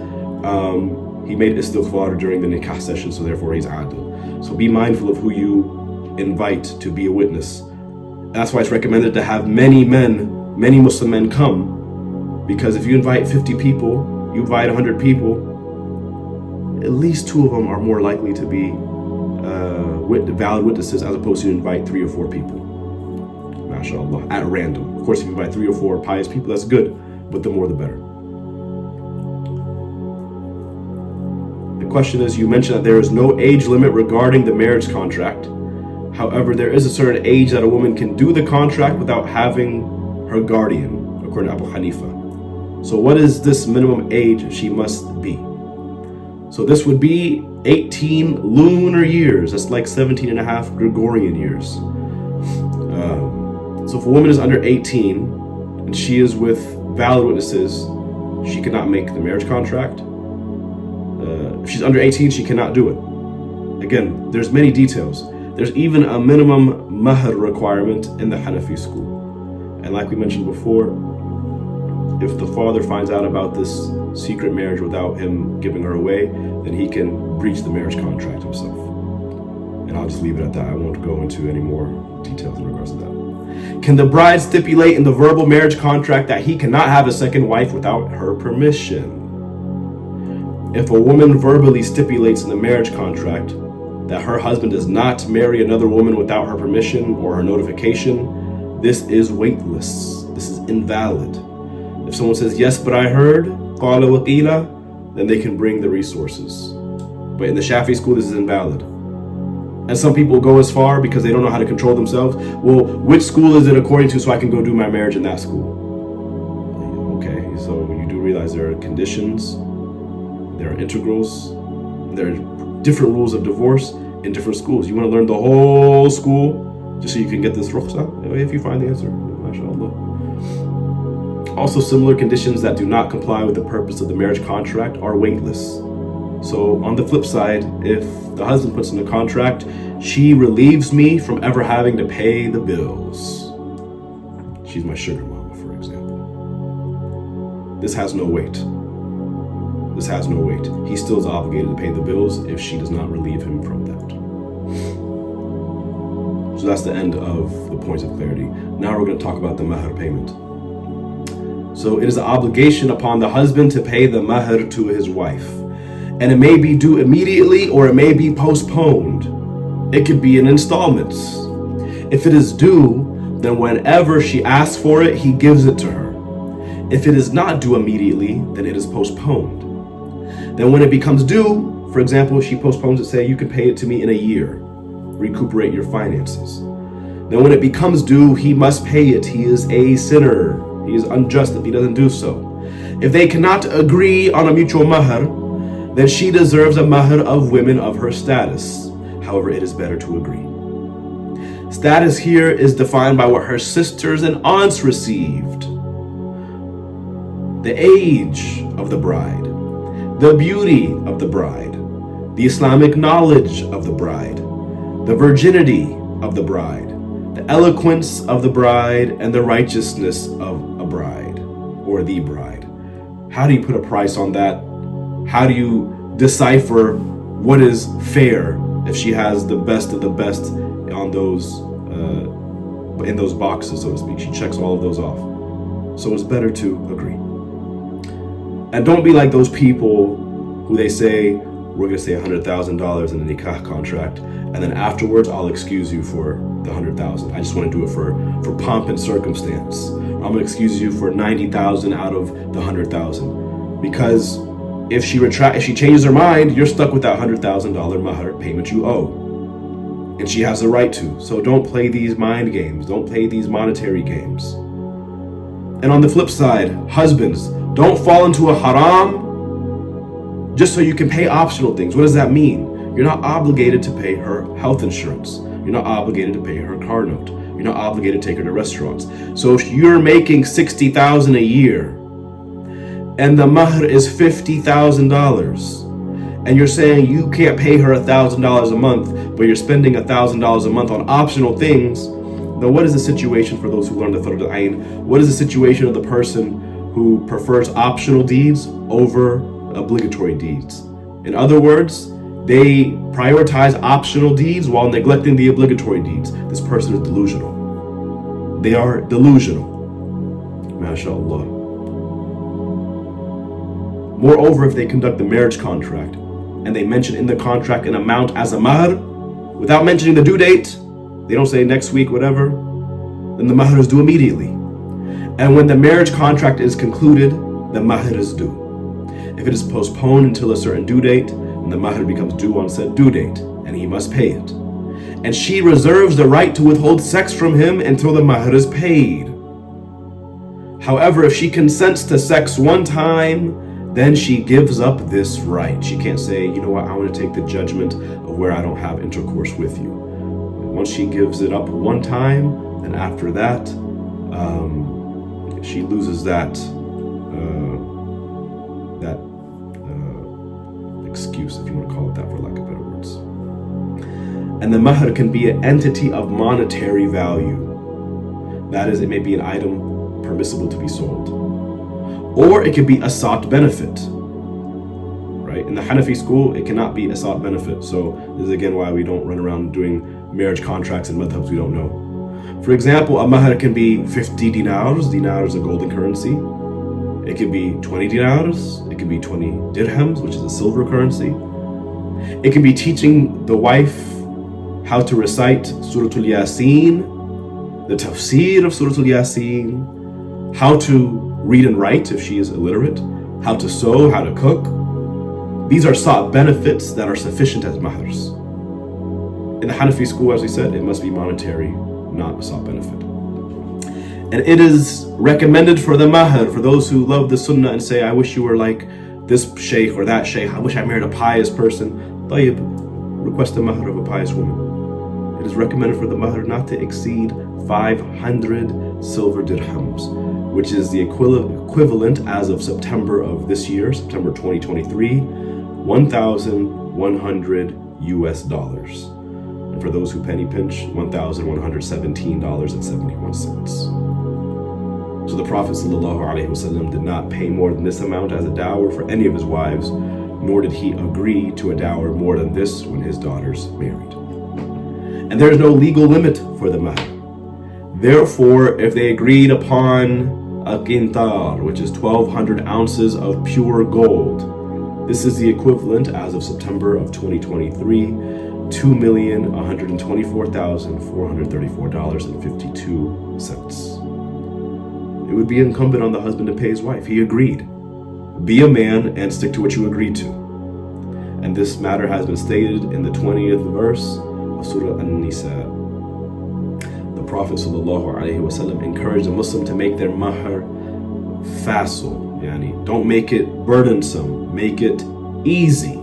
he made istighfar during the nikah session, so therefore he's adil. So be mindful of who you invite to be a witness. That's why it's recommended to have many Muslim men come, because if you invite 50 people, you invite 100 people, at least 2 of them are more likely to be valid witnesses as opposed to invite 3 or 4 people. MashaAllah, at random. Of course, if you invite 3 or 4 pious people, that's good, but the more the better. The question is, you mentioned that there is no age limit regarding the marriage contract. However, there is a certain age that a woman can do the contract without having her guardian, according to Abu Hanifa. So what is this minimum age she must be? So this would be 18 lunar years. That's like 17 and a half Gregorian years. So if a woman is under 18 and she is with valid witnesses, she cannot make the marriage contract. If she's under 18, she cannot do it. Again, there's many details. There's even a minimum mahr requirement in the Hanafi school. And like we mentioned before, if the father finds out about this secret marriage without him giving her away, then he can breach the marriage contract himself. And I'll just leave it at that. I won't go into any more details in regards to that. Can the bride stipulate in the verbal marriage contract that he cannot have a second wife without her permission? If a woman verbally stipulates in the marriage contract that her husband does not marry another woman without her permission or her notification, this is weightless. This is invalid. If someone says, yes, but I heard, qala wa qila, then they can bring the resources. But in the Shafi'i school, this is invalid. And some people go as far because they don't know how to control themselves. Well, which school is it according to so I can go do my marriage in that school? Okay, so you do realize there are conditions, there are integrals, there are different rules of divorce in different schools. You want to learn the whole school just so you can get this rukhsah? If you find the answer, mashallah. Also, similar conditions that do not comply with the purpose of the marriage contract are weightless. So on the flip side, if the husband puts in a contract, she relieves me from ever having to pay the bills. She's my sugar mama, for example. This has no weight. This has no weight. He still is obligated to pay the bills if she does not relieve him from that. So that's the end of the points of clarity. Now we're going to talk about the mahr payment. So it is an obligation upon the husband to pay the mahr to his wife. And it may be due immediately or it may be postponed. It could be in installments. If it is due, then whenever she asks for it, he gives it to her. If it is not due immediately, then it is postponed. Then when it becomes due, for example, she postpones it, say, you can pay it to me in a year, recuperate your finances. Then when it becomes due, he must pay it. He is a sinner. He is unjust if he doesn't do so. If they cannot agree on a mutual mahr, then she deserves a mahr of women of her status. However, it is better to agree. Status here is defined by what her sisters and aunts received. The age of the bride, the beauty of the bride, the Islamic knowledge of the bride, the virginity of the bride, the eloquence of the bride, and the righteousness of a bride or the bride. How do you put a price on that? How do you decipher what is fair if she has the best of the best on those in those boxes, so to speak? She checks all of those off. So it's better to agree. And don't be like those people who they say, we're going to say $100,000 in the nikah contract, and then afterwards I'll excuse you for the $100,000. I just want to do it for pomp and circumstance. I'm going to excuse you for $90,000 out of the $100,000, because if she changes her mind, you're stuck with that $100,000 mahr payment you owe, and she has the right to. So don't play these mind games. Don't play these monetary games. And on the flip side, husbands, don't fall into a haram just so you can pay optional things. What does that mean? You're not obligated to pay her health insurance. You're not obligated to pay her car note. You're not obligated to take her to restaurants. So if you're making $60,000 a year and the mahr is $50,000, and you're saying you can't pay her $1,000 a month, but you're spending $1,000 a month on optional things, then what is the situation for those who learn the Photog Ayn? What is the situation of the person who prefers optional deeds over obligatory deeds? In other words, they prioritize optional deeds while neglecting the obligatory deeds. This person is delusional. They are delusional. MashaAllah. Moreover, if they conduct the marriage contract and they mention in the contract an amount as a mahr without mentioning the due date, they don't say next week, whatever, then the mahr is due immediately. And when the marriage contract is concluded, the mahr is due. If it is postponed until a certain due date, then the mahr becomes due on said due date, and he must pay it. And she reserves the right to withhold sex from him until the mahr is paid. However, if she consents to sex one time, then she gives up this right. She can't say, you know what, I want to take the judgment of where I don't have intercourse with you. Once she gives it up one time, then after that, she loses that excuse, if you want to call it that, for lack of better words. And the mahr can be an entity of monetary value. That is, it may be an item permissible to be sold, or it could be a sought benefit. Right? In the Hanafi school, it cannot be a sought benefit. So this is again why we don't run around doing marriage contracts and madhabs we don't know. For example, a mahr can be 50 dinars. Dinar is a golden currency. It could be 20 dinars. It could be 20 dirhams, which is a silver currency. It can be teaching the wife how to recite Surah Al-Yasin, the tafsir of Surah Al-Yasin, how to read and write if she is illiterate, how to sew, how to cook. These are sought benefits that are sufficient as mahrs. In the Hanafi school, as we said, it must be monetary, not a sought benefit. And it is recommended for the mahr, for those who love the sunnah and say, I wish you were like this sheikh or that sheikh, I wish I married a pious person. Tayyib, request the mahr of a pious woman. It is recommended for the mahr not to exceed 500 silver dirhams, which is the equivalent as of September of this year, September 2023, $1,100 US. And for those who penny pinch, $1,117.71. So the Prophet ﷺ did not pay more than this amount as a dower for any of his wives, nor did he agree to a dower more than this when his daughters married. And there is no legal limit for the mahr. Therefore, if they agreed upon a qintar, which is 1,200 ounces of pure gold, this is the equivalent as of September of 2023, $2,124,434.52. It would be incumbent on the husband to pay his wife. He agreed. Be a man and stick to what you agreed to. And this matter has been stated in the 20th verse of Surah An-Nisa. The Prophet ﷺ encouraged a Muslim to make their mahr facile. Don't make it burdensome, make it easy.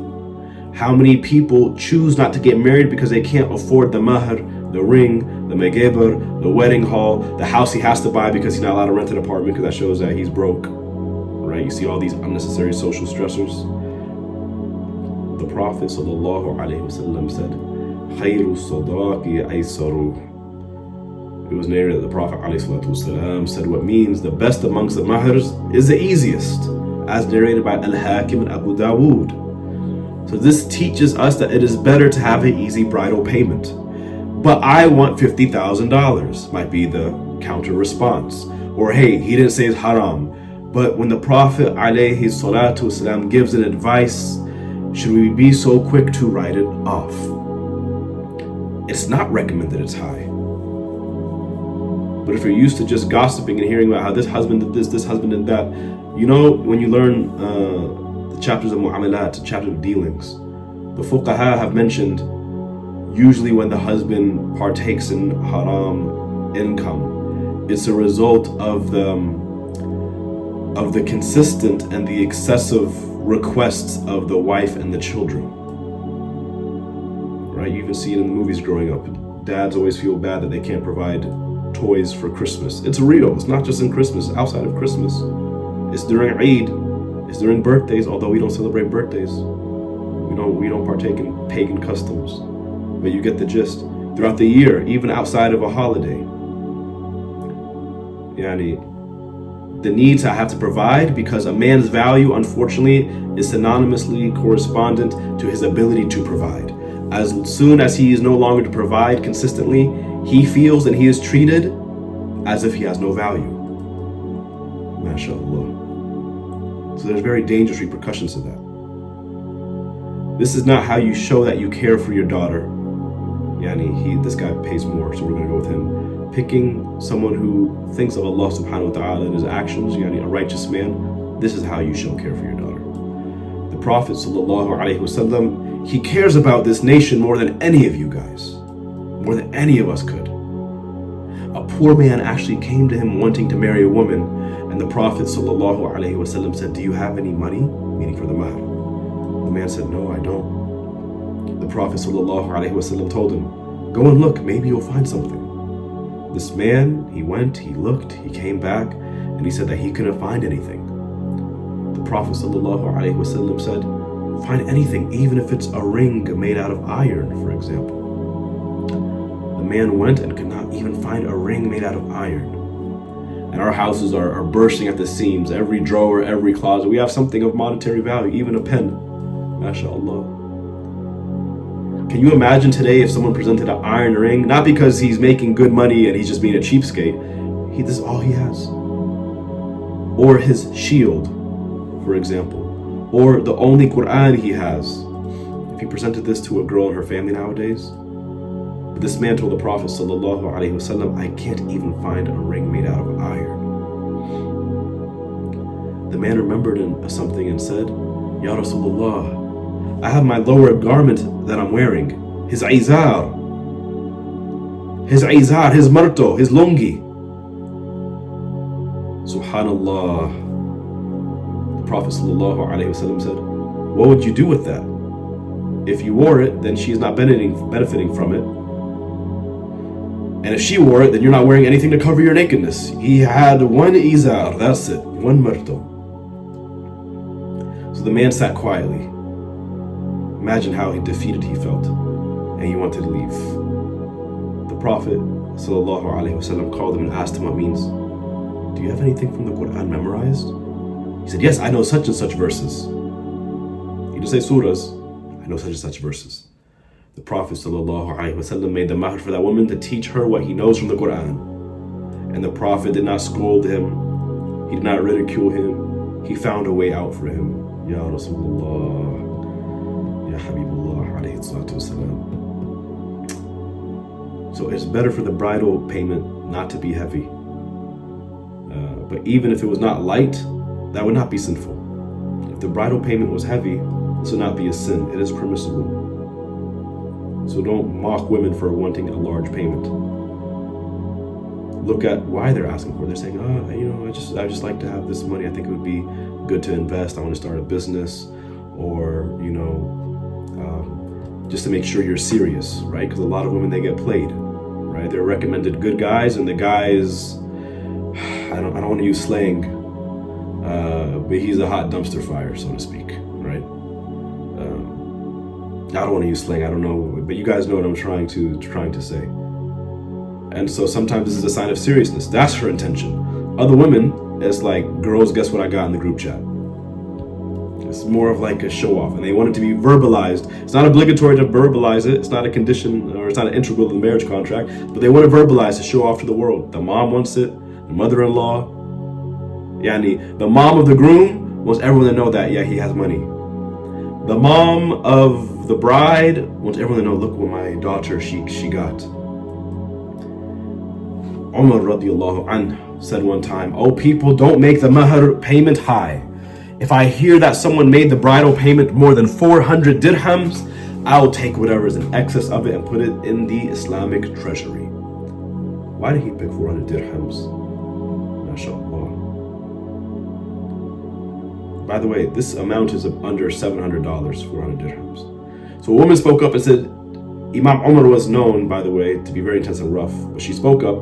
How many people choose not to get married because they can't afford the mahr, the ring, the megeber, the wedding hall, the house he has to buy because he's not allowed to rent an apartment because that shows that he's broke, right? You see all these unnecessary social stressors. The Prophet ﷺ said, خَيْرُ الصَّدَاقِ أَيْسَرُ. It was narrated that the Prophet ﷺ said what means the best amongst the mahrs is the easiest, as narrated by Al-Hakim and Abu Dawood. So this teaches us that it is better to have an easy bridal payment. But I want $50,000 might be the counter response. Or hey, he didn't say it's haram. But when the Prophet ﷺ gives an advice, should we be so quick to write it off? It's not recommended it's high. But if you're used to just gossiping and hearing about how this husband did this husband did that, when you learn the chapters of mu'amalat, the chapters of dealings, the fuqaha have mentioned usually when the husband partakes in haram income, it's a result of the consistent and the excessive requests of the wife and the children. Right? You even see it in the movies growing up. Dads always feel bad that they can't provide toys for Christmas. It's real. It's not just in Christmas, outside of Christmas. It's during Eid. It's during birthdays, although we don't celebrate birthdays. We don't partake in pagan customs. But you get the gist. Throughout the year, even outside of a holiday, the needs I have to provide, because a man's value, unfortunately, is synonymously correspondent to his ability to provide. As soon as he is no longer to provide consistently, he feels and he is treated as if he has no value. MashaAllah. So there's very dangerous repercussions to that. This is not how you show that you care for your daughter. This guy pays more, so we're going to go with him. Picking someone who thinks of Allah subhanahu wa ta'ala and his actions, a righteous man, this is how you show care for your daughter. The Prophet sallallahu alaihi wasallam, he cares about this nation more than any of you guys, more than any of us could. A poor man actually came to him wanting to marry a woman, and the Prophet sallallahu alaihi wasallam said, "Do you have any money?" Meaning for the mahr. The man said, "No, I don't." The Prophet sallallahu alaihi wasallam told him, "Go and look, maybe you'll find something." This man, he went, he looked, he came back, and he said that he couldn't find anything. The Prophet ﷺ said, find anything, even if it's a ring made out of iron, for example. The man went and could not even find a ring made out of iron. And our houses are bursting at the seams. Every drawer, every closet, we have something of monetary value, even a pen. MashaAllah. Can you imagine today if someone presented an iron ring, not because he's making good money and he's just being a cheapskate, this is all he has. Or his shield, for example, or the only Quran he has. If he presented this to a girl in her family nowadays, but this man told the Prophet sallallahu alaihi wasallam, I can't even find a ring made out of iron. The man remembered something and said, Ya Rasulullah, I have my lower garment that I'm wearing, his izar, his marto, his lungi. Subhanallah. The Prophet ﷺ said, what would you do with that? If you wore it, then she's not benefiting from it. And if she wore it, then you're not wearing anything to cover your nakedness. He had one izar, that's it, one marto. So the man sat quietly. Imagine how defeated he felt, and he wanted to leave. The Prophet ﷺ called him and asked him what means. Do you have anything from the Quran memorized? He said, yes, I know such and such verses. He didn't say surahs, I know such and such verses. The Prophet ﷺ made the mahr for that woman to teach her what he knows from the Quran. And the Prophet did not scold him, he did not ridicule him, he found a way out for him. Ya Rasulullah. Habibullah alayhi salatu wasalam. So it's better for the bridal payment not to be heavy. But even if it was not light, that would not be sinful. If the bridal payment was heavy, this would not be a sin. It is permissible. So don't mock women for wanting a large payment. Look at why they're asking for it. They're saying, I just like to have this money. I think it would be good to invest. I want to start a business, or just to make sure you're serious, right? Because a lot of women, they get played, right? They're recommended good guys, and the guys, I don't want to use slang, but he's a hot dumpster fire, so to speak, right? I don't want to use slang, I don't know, but you guys know what I'm trying to say. And so sometimes this is a sign of seriousness. That's her intention. Other women, it's like, girls, guess what I got in the group chat? It's more of like a show off, and they want it to be verbalized. It's not obligatory to verbalize it. It's not a condition, or it's not an integral to the marriage contract, but they want to verbalize to show off to the world. The mom wants it, the mother-in-law, the mom of the groom wants everyone to know that, yeah, he has money. The mom of the bride wants everyone to know, look what my daughter she got. Umar radiallahu anhu said one time, "Oh people, don't make the mahr payment high. If I hear that someone made the bridal payment more than 400 dirhams, I'll take whatever is in excess of it and put it in the Islamic treasury." Why did he pick 400 dirhams? MashaAllah. By the way, this amount is under $700, 400 dirhams. So a woman spoke up and said, Imam Umar was known, by the way, to be very intense and rough, but she spoke up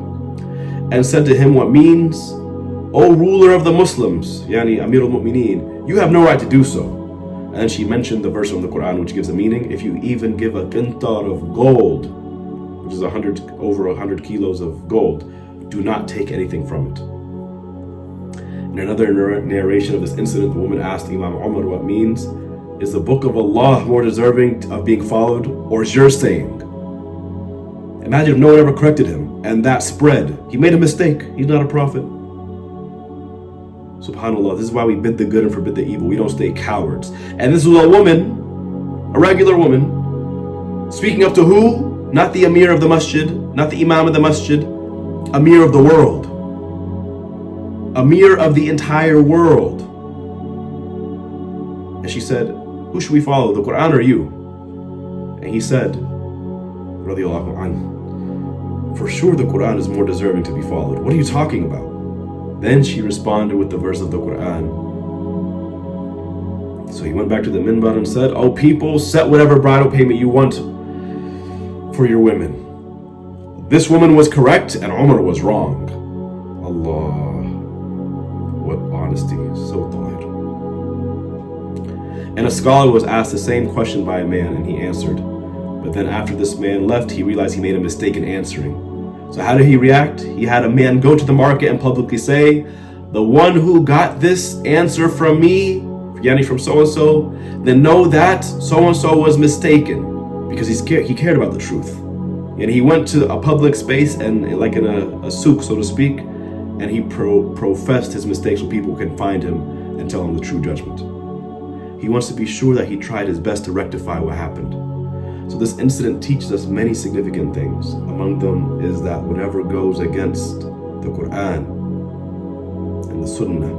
and said to him what means, "O ruler of the Muslims, Yani Amir al-Mu'mineen, you have no right to do so." And then she mentioned the verse from the Quran which gives a meaning. If you even give a qintar of gold, which is over 100 kilos of gold, do not take anything from it. In another narration of this incident, the woman asked Imam Umar what means, "Is the book of Allah more deserving of being followed, or is your saying?" Imagine if no one ever corrected him and that spread. He made a mistake. He's not a prophet. SubhanAllah, this is why we bid the good and forbid the evil. We don't stay cowards. And this was a woman, a regular woman, speaking up to who? Not the Amir of the Masjid, not the Imam of the Masjid, Amir of the world. Amir of the entire world. And she said, "Who should we follow, the Quran or you?" And he said, radiallahu anhu, "For sure the Quran is more deserving to be followed. What are you talking about?" Then she responded with the verse of the Quran. So he went back to the minbar and said, "Oh people, set whatever bridal payment you want for your women." This woman was correct and Umar was wrong. Allah, what honesty, so tahir. And a scholar was asked the same question by a man and he answered. But then after this man left, he realized he made a mistake in answering. So how did he react? He had a man go to the market and publicly say, "The one who got this answer from me, yani from so-and-so, then know that so-and-so was mistaken," because he cared about the truth. And he went to a public space and like in a souk, so to speak, and he professed his mistakes so people can find him and tell him the true judgment. He wants to be sure that he tried his best to rectify what happened. So this incident teaches us many significant things. Among them is that whatever goes against the Quran and the Sunnah,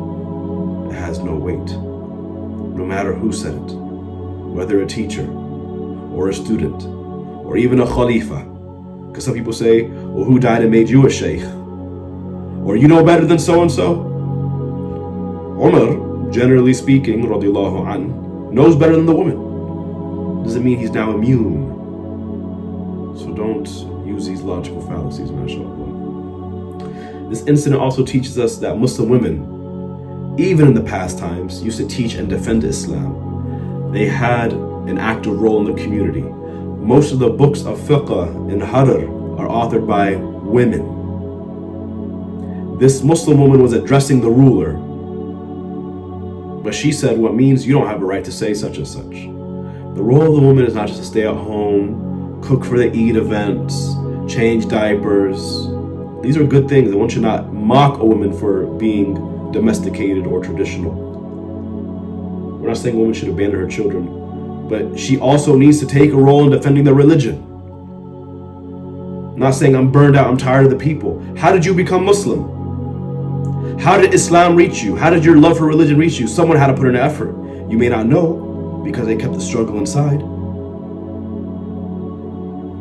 it has no weight, no matter who said it, whether a teacher or a student or even a Khalifa. Because some people say, "Well, who died and made you a sheikh?" Or "You know better than so-and-so." Umar, generally speaking, radiallahu anhu, knows better than the woman. Doesn't mean he's now immune. So don't use these logical fallacies, mashallah. This incident also teaches us that Muslim women, even in the past times, used to teach and defend Islam. They had an active role in the community. Most of the books of fiqh and hadith are authored by women. This Muslim woman was addressing the ruler, but she said what means you don't have a right to say such and such. The role of the woman is not just to stay at home, cook for the Eid events, change diapers. These are good things, and one should not mock a woman for being domesticated or traditional. We're not saying a woman should abandon her children, but she also needs to take a role in defending the religion. I'm not saying I'm burned out, I'm tired of the people. How did you become Muslim? How did Islam reach you? How did your love for religion reach you? Someone had to put in an effort. You may not know, because they kept the struggle inside.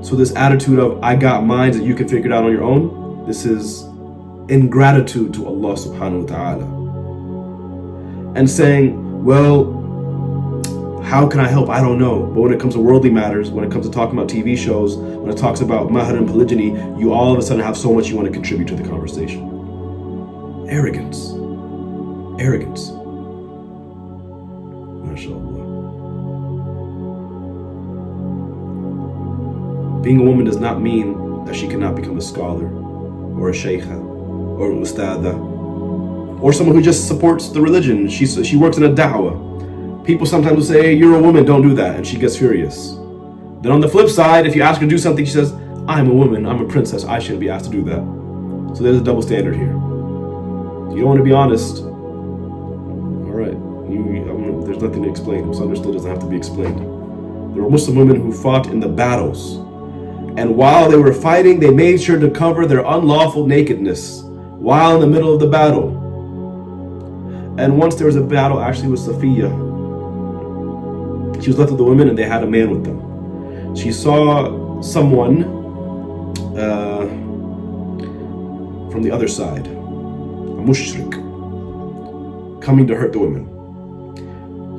So this attitude of "I got mine and you can figure it out on your own," this is ingratitude to Allah subhanahu wa ta'ala. And saying, "Well, how can I help? I don't know." But when it comes to worldly matters, when it comes to talking about TV shows, when it talks about mahr and polygyny, you all of a sudden have so much you want to contribute to the conversation. Arrogance. Arrogance. MashaAllah. Being a woman does not mean that she cannot become a scholar or a sheikha or an ustada or someone who just supports the religion. She works in a da'wah. People sometimes will say, "Hey, you're a woman, don't do that," and she gets furious. Then on the flip side, if you ask her to do something, she says, "I'm a woman, I'm a princess, I shouldn't be asked to do that." So there's a double standard here. You don't want to be honest. All right, there's nothing to explain. What's understood doesn't have to be explained. There were Muslim women who fought in the battles. And while they were fighting, they made sure to cover their unlawful nakedness while in the middle of the battle. And once there was a battle actually with Safiya. She was left with the women and they had a man with them. She saw someone from the other side, a mushrik, coming to hurt the women.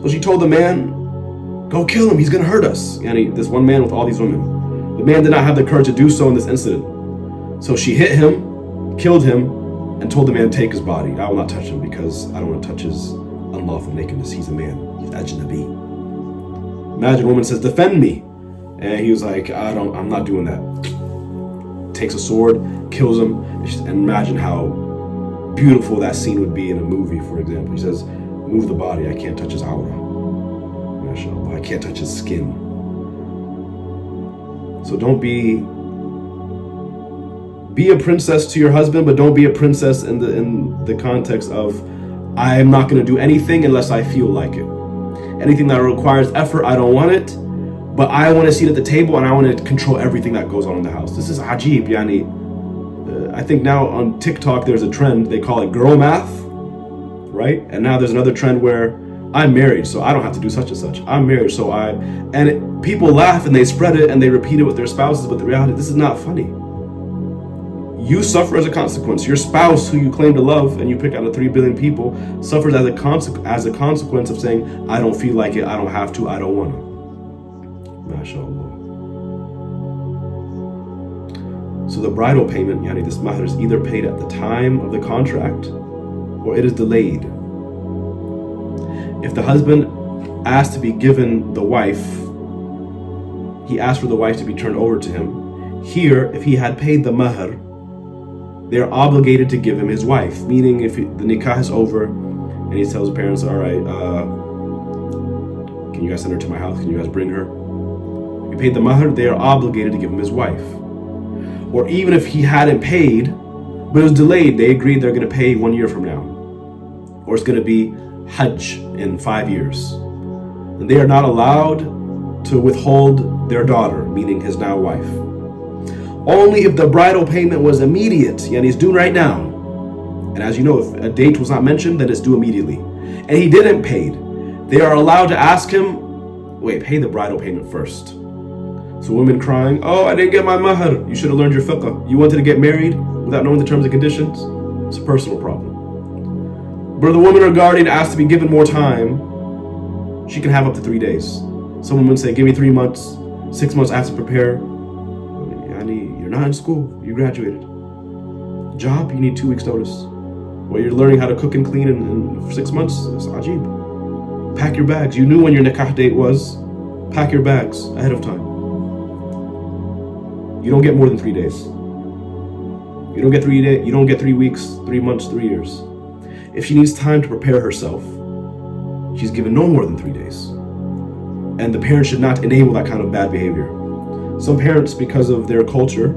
So she told the man, go kill him, he's gonna hurt us. And this one man with all these women. The man did not have the courage to do so in this incident. So she hit him, killed him, and told the man, take his body. I will not touch him because I don't want to touch his unlawful nakedness. He's a man, he's ajnabi. Imagine a woman says, defend me. And he was like, I'm not doing that. Takes a sword, kills him, and imagine how beautiful that scene would be in a movie, for example. He says, move the body, I can't touch his aura. MashaAllah, I can't touch his skin. So don't be a princess to your husband, but don't be a princess in the context of, I am not going to do anything unless I feel like it. Anything that requires effort, I don't want it. But I want to sit at the table and I want to control everything that goes on in the house. This is ajib, yani. I think now on TikTok there's a trend, they call it girl math, right? And now there's another trend where I'm married, so I don't have to do such and such. I'm married, so people laugh and they spread it and they repeat it with their spouses, but the reality, this is not funny. You suffer as a consequence. Your spouse, who you claim to love, and you pick out of 3 billion people, suffers as a consequence of saying, I don't feel like it, I don't have to, I don't want to. MashaAllah. So the bridal payment, yani this mahr, is either paid at the time of the contract or it is delayed. If the husband asked to be given the wife, he asked for the wife to be turned over to him. Here, if he had paid the mahr, they're obligated to give him his wife. Meaning, if the nikah is over and he tells the parents, all right, can you guys send her to my house? Can you guys bring her? If he paid the mahr, they are obligated to give him his wife. Or even if he hadn't paid, but it was delayed, they agreed they're going to pay 1 year from now. Or it's going to be Hajj in 5 years. And they are not allowed to withhold their daughter, meaning his now wife. Only if the bridal payment was immediate, and he's due right now. And as you know, if a date was not mentioned, then it's due immediately. And he didn't pay. They are allowed to ask him, wait, pay the bridal payment first. So women crying, oh, I didn't get my mahr. You should have learned your fiqh. You wanted to get married without knowing the terms and conditions? It's a personal problem. But if the woman or guardian asked to be given more time, she can have up to 3 days. Some women say, give me 3 months, 6 months I have to prepare. You're not in school, you graduated. Job, you need 2 weeks notice. Well, you're learning how to cook and clean in 6 months, it's ajib. Pack your bags. You knew when your nikah date was. Pack your bags ahead of time. You don't get more than 3 days. You don't get 3 days. You don't get 3 weeks, 3 months, 3 years. If she needs time to prepare herself, she's given no more than 3 days. And the parents should not enable that kind of bad behavior. Some parents, because of their culture,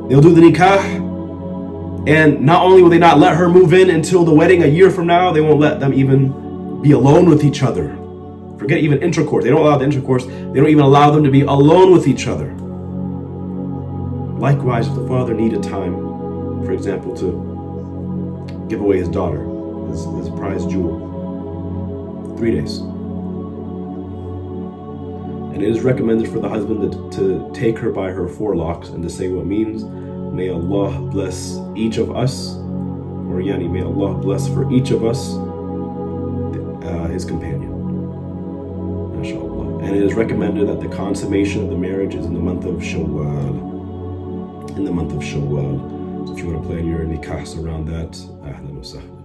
they'll do the nikah, and not only will they not let her move in until the wedding a year from now, they won't let them even be alone with each other. Forget even intercourse. They don't allow the intercourse. They don't even allow them to be alone with each other. Likewise, if the father needed time, for example, to give away his daughter, his prized jewel, 3 days. And it is recommended for the husband to take her by her forelocks and to say what means, may Allah bless each of us, or yani, may Allah bless for each of us his companion. MashaAllah. And it is recommended that the consummation of the marriage is in the month of Shawwal. In the month of Shawwal. So if you want to plan your nikahs around that, ahlan wa sahlan.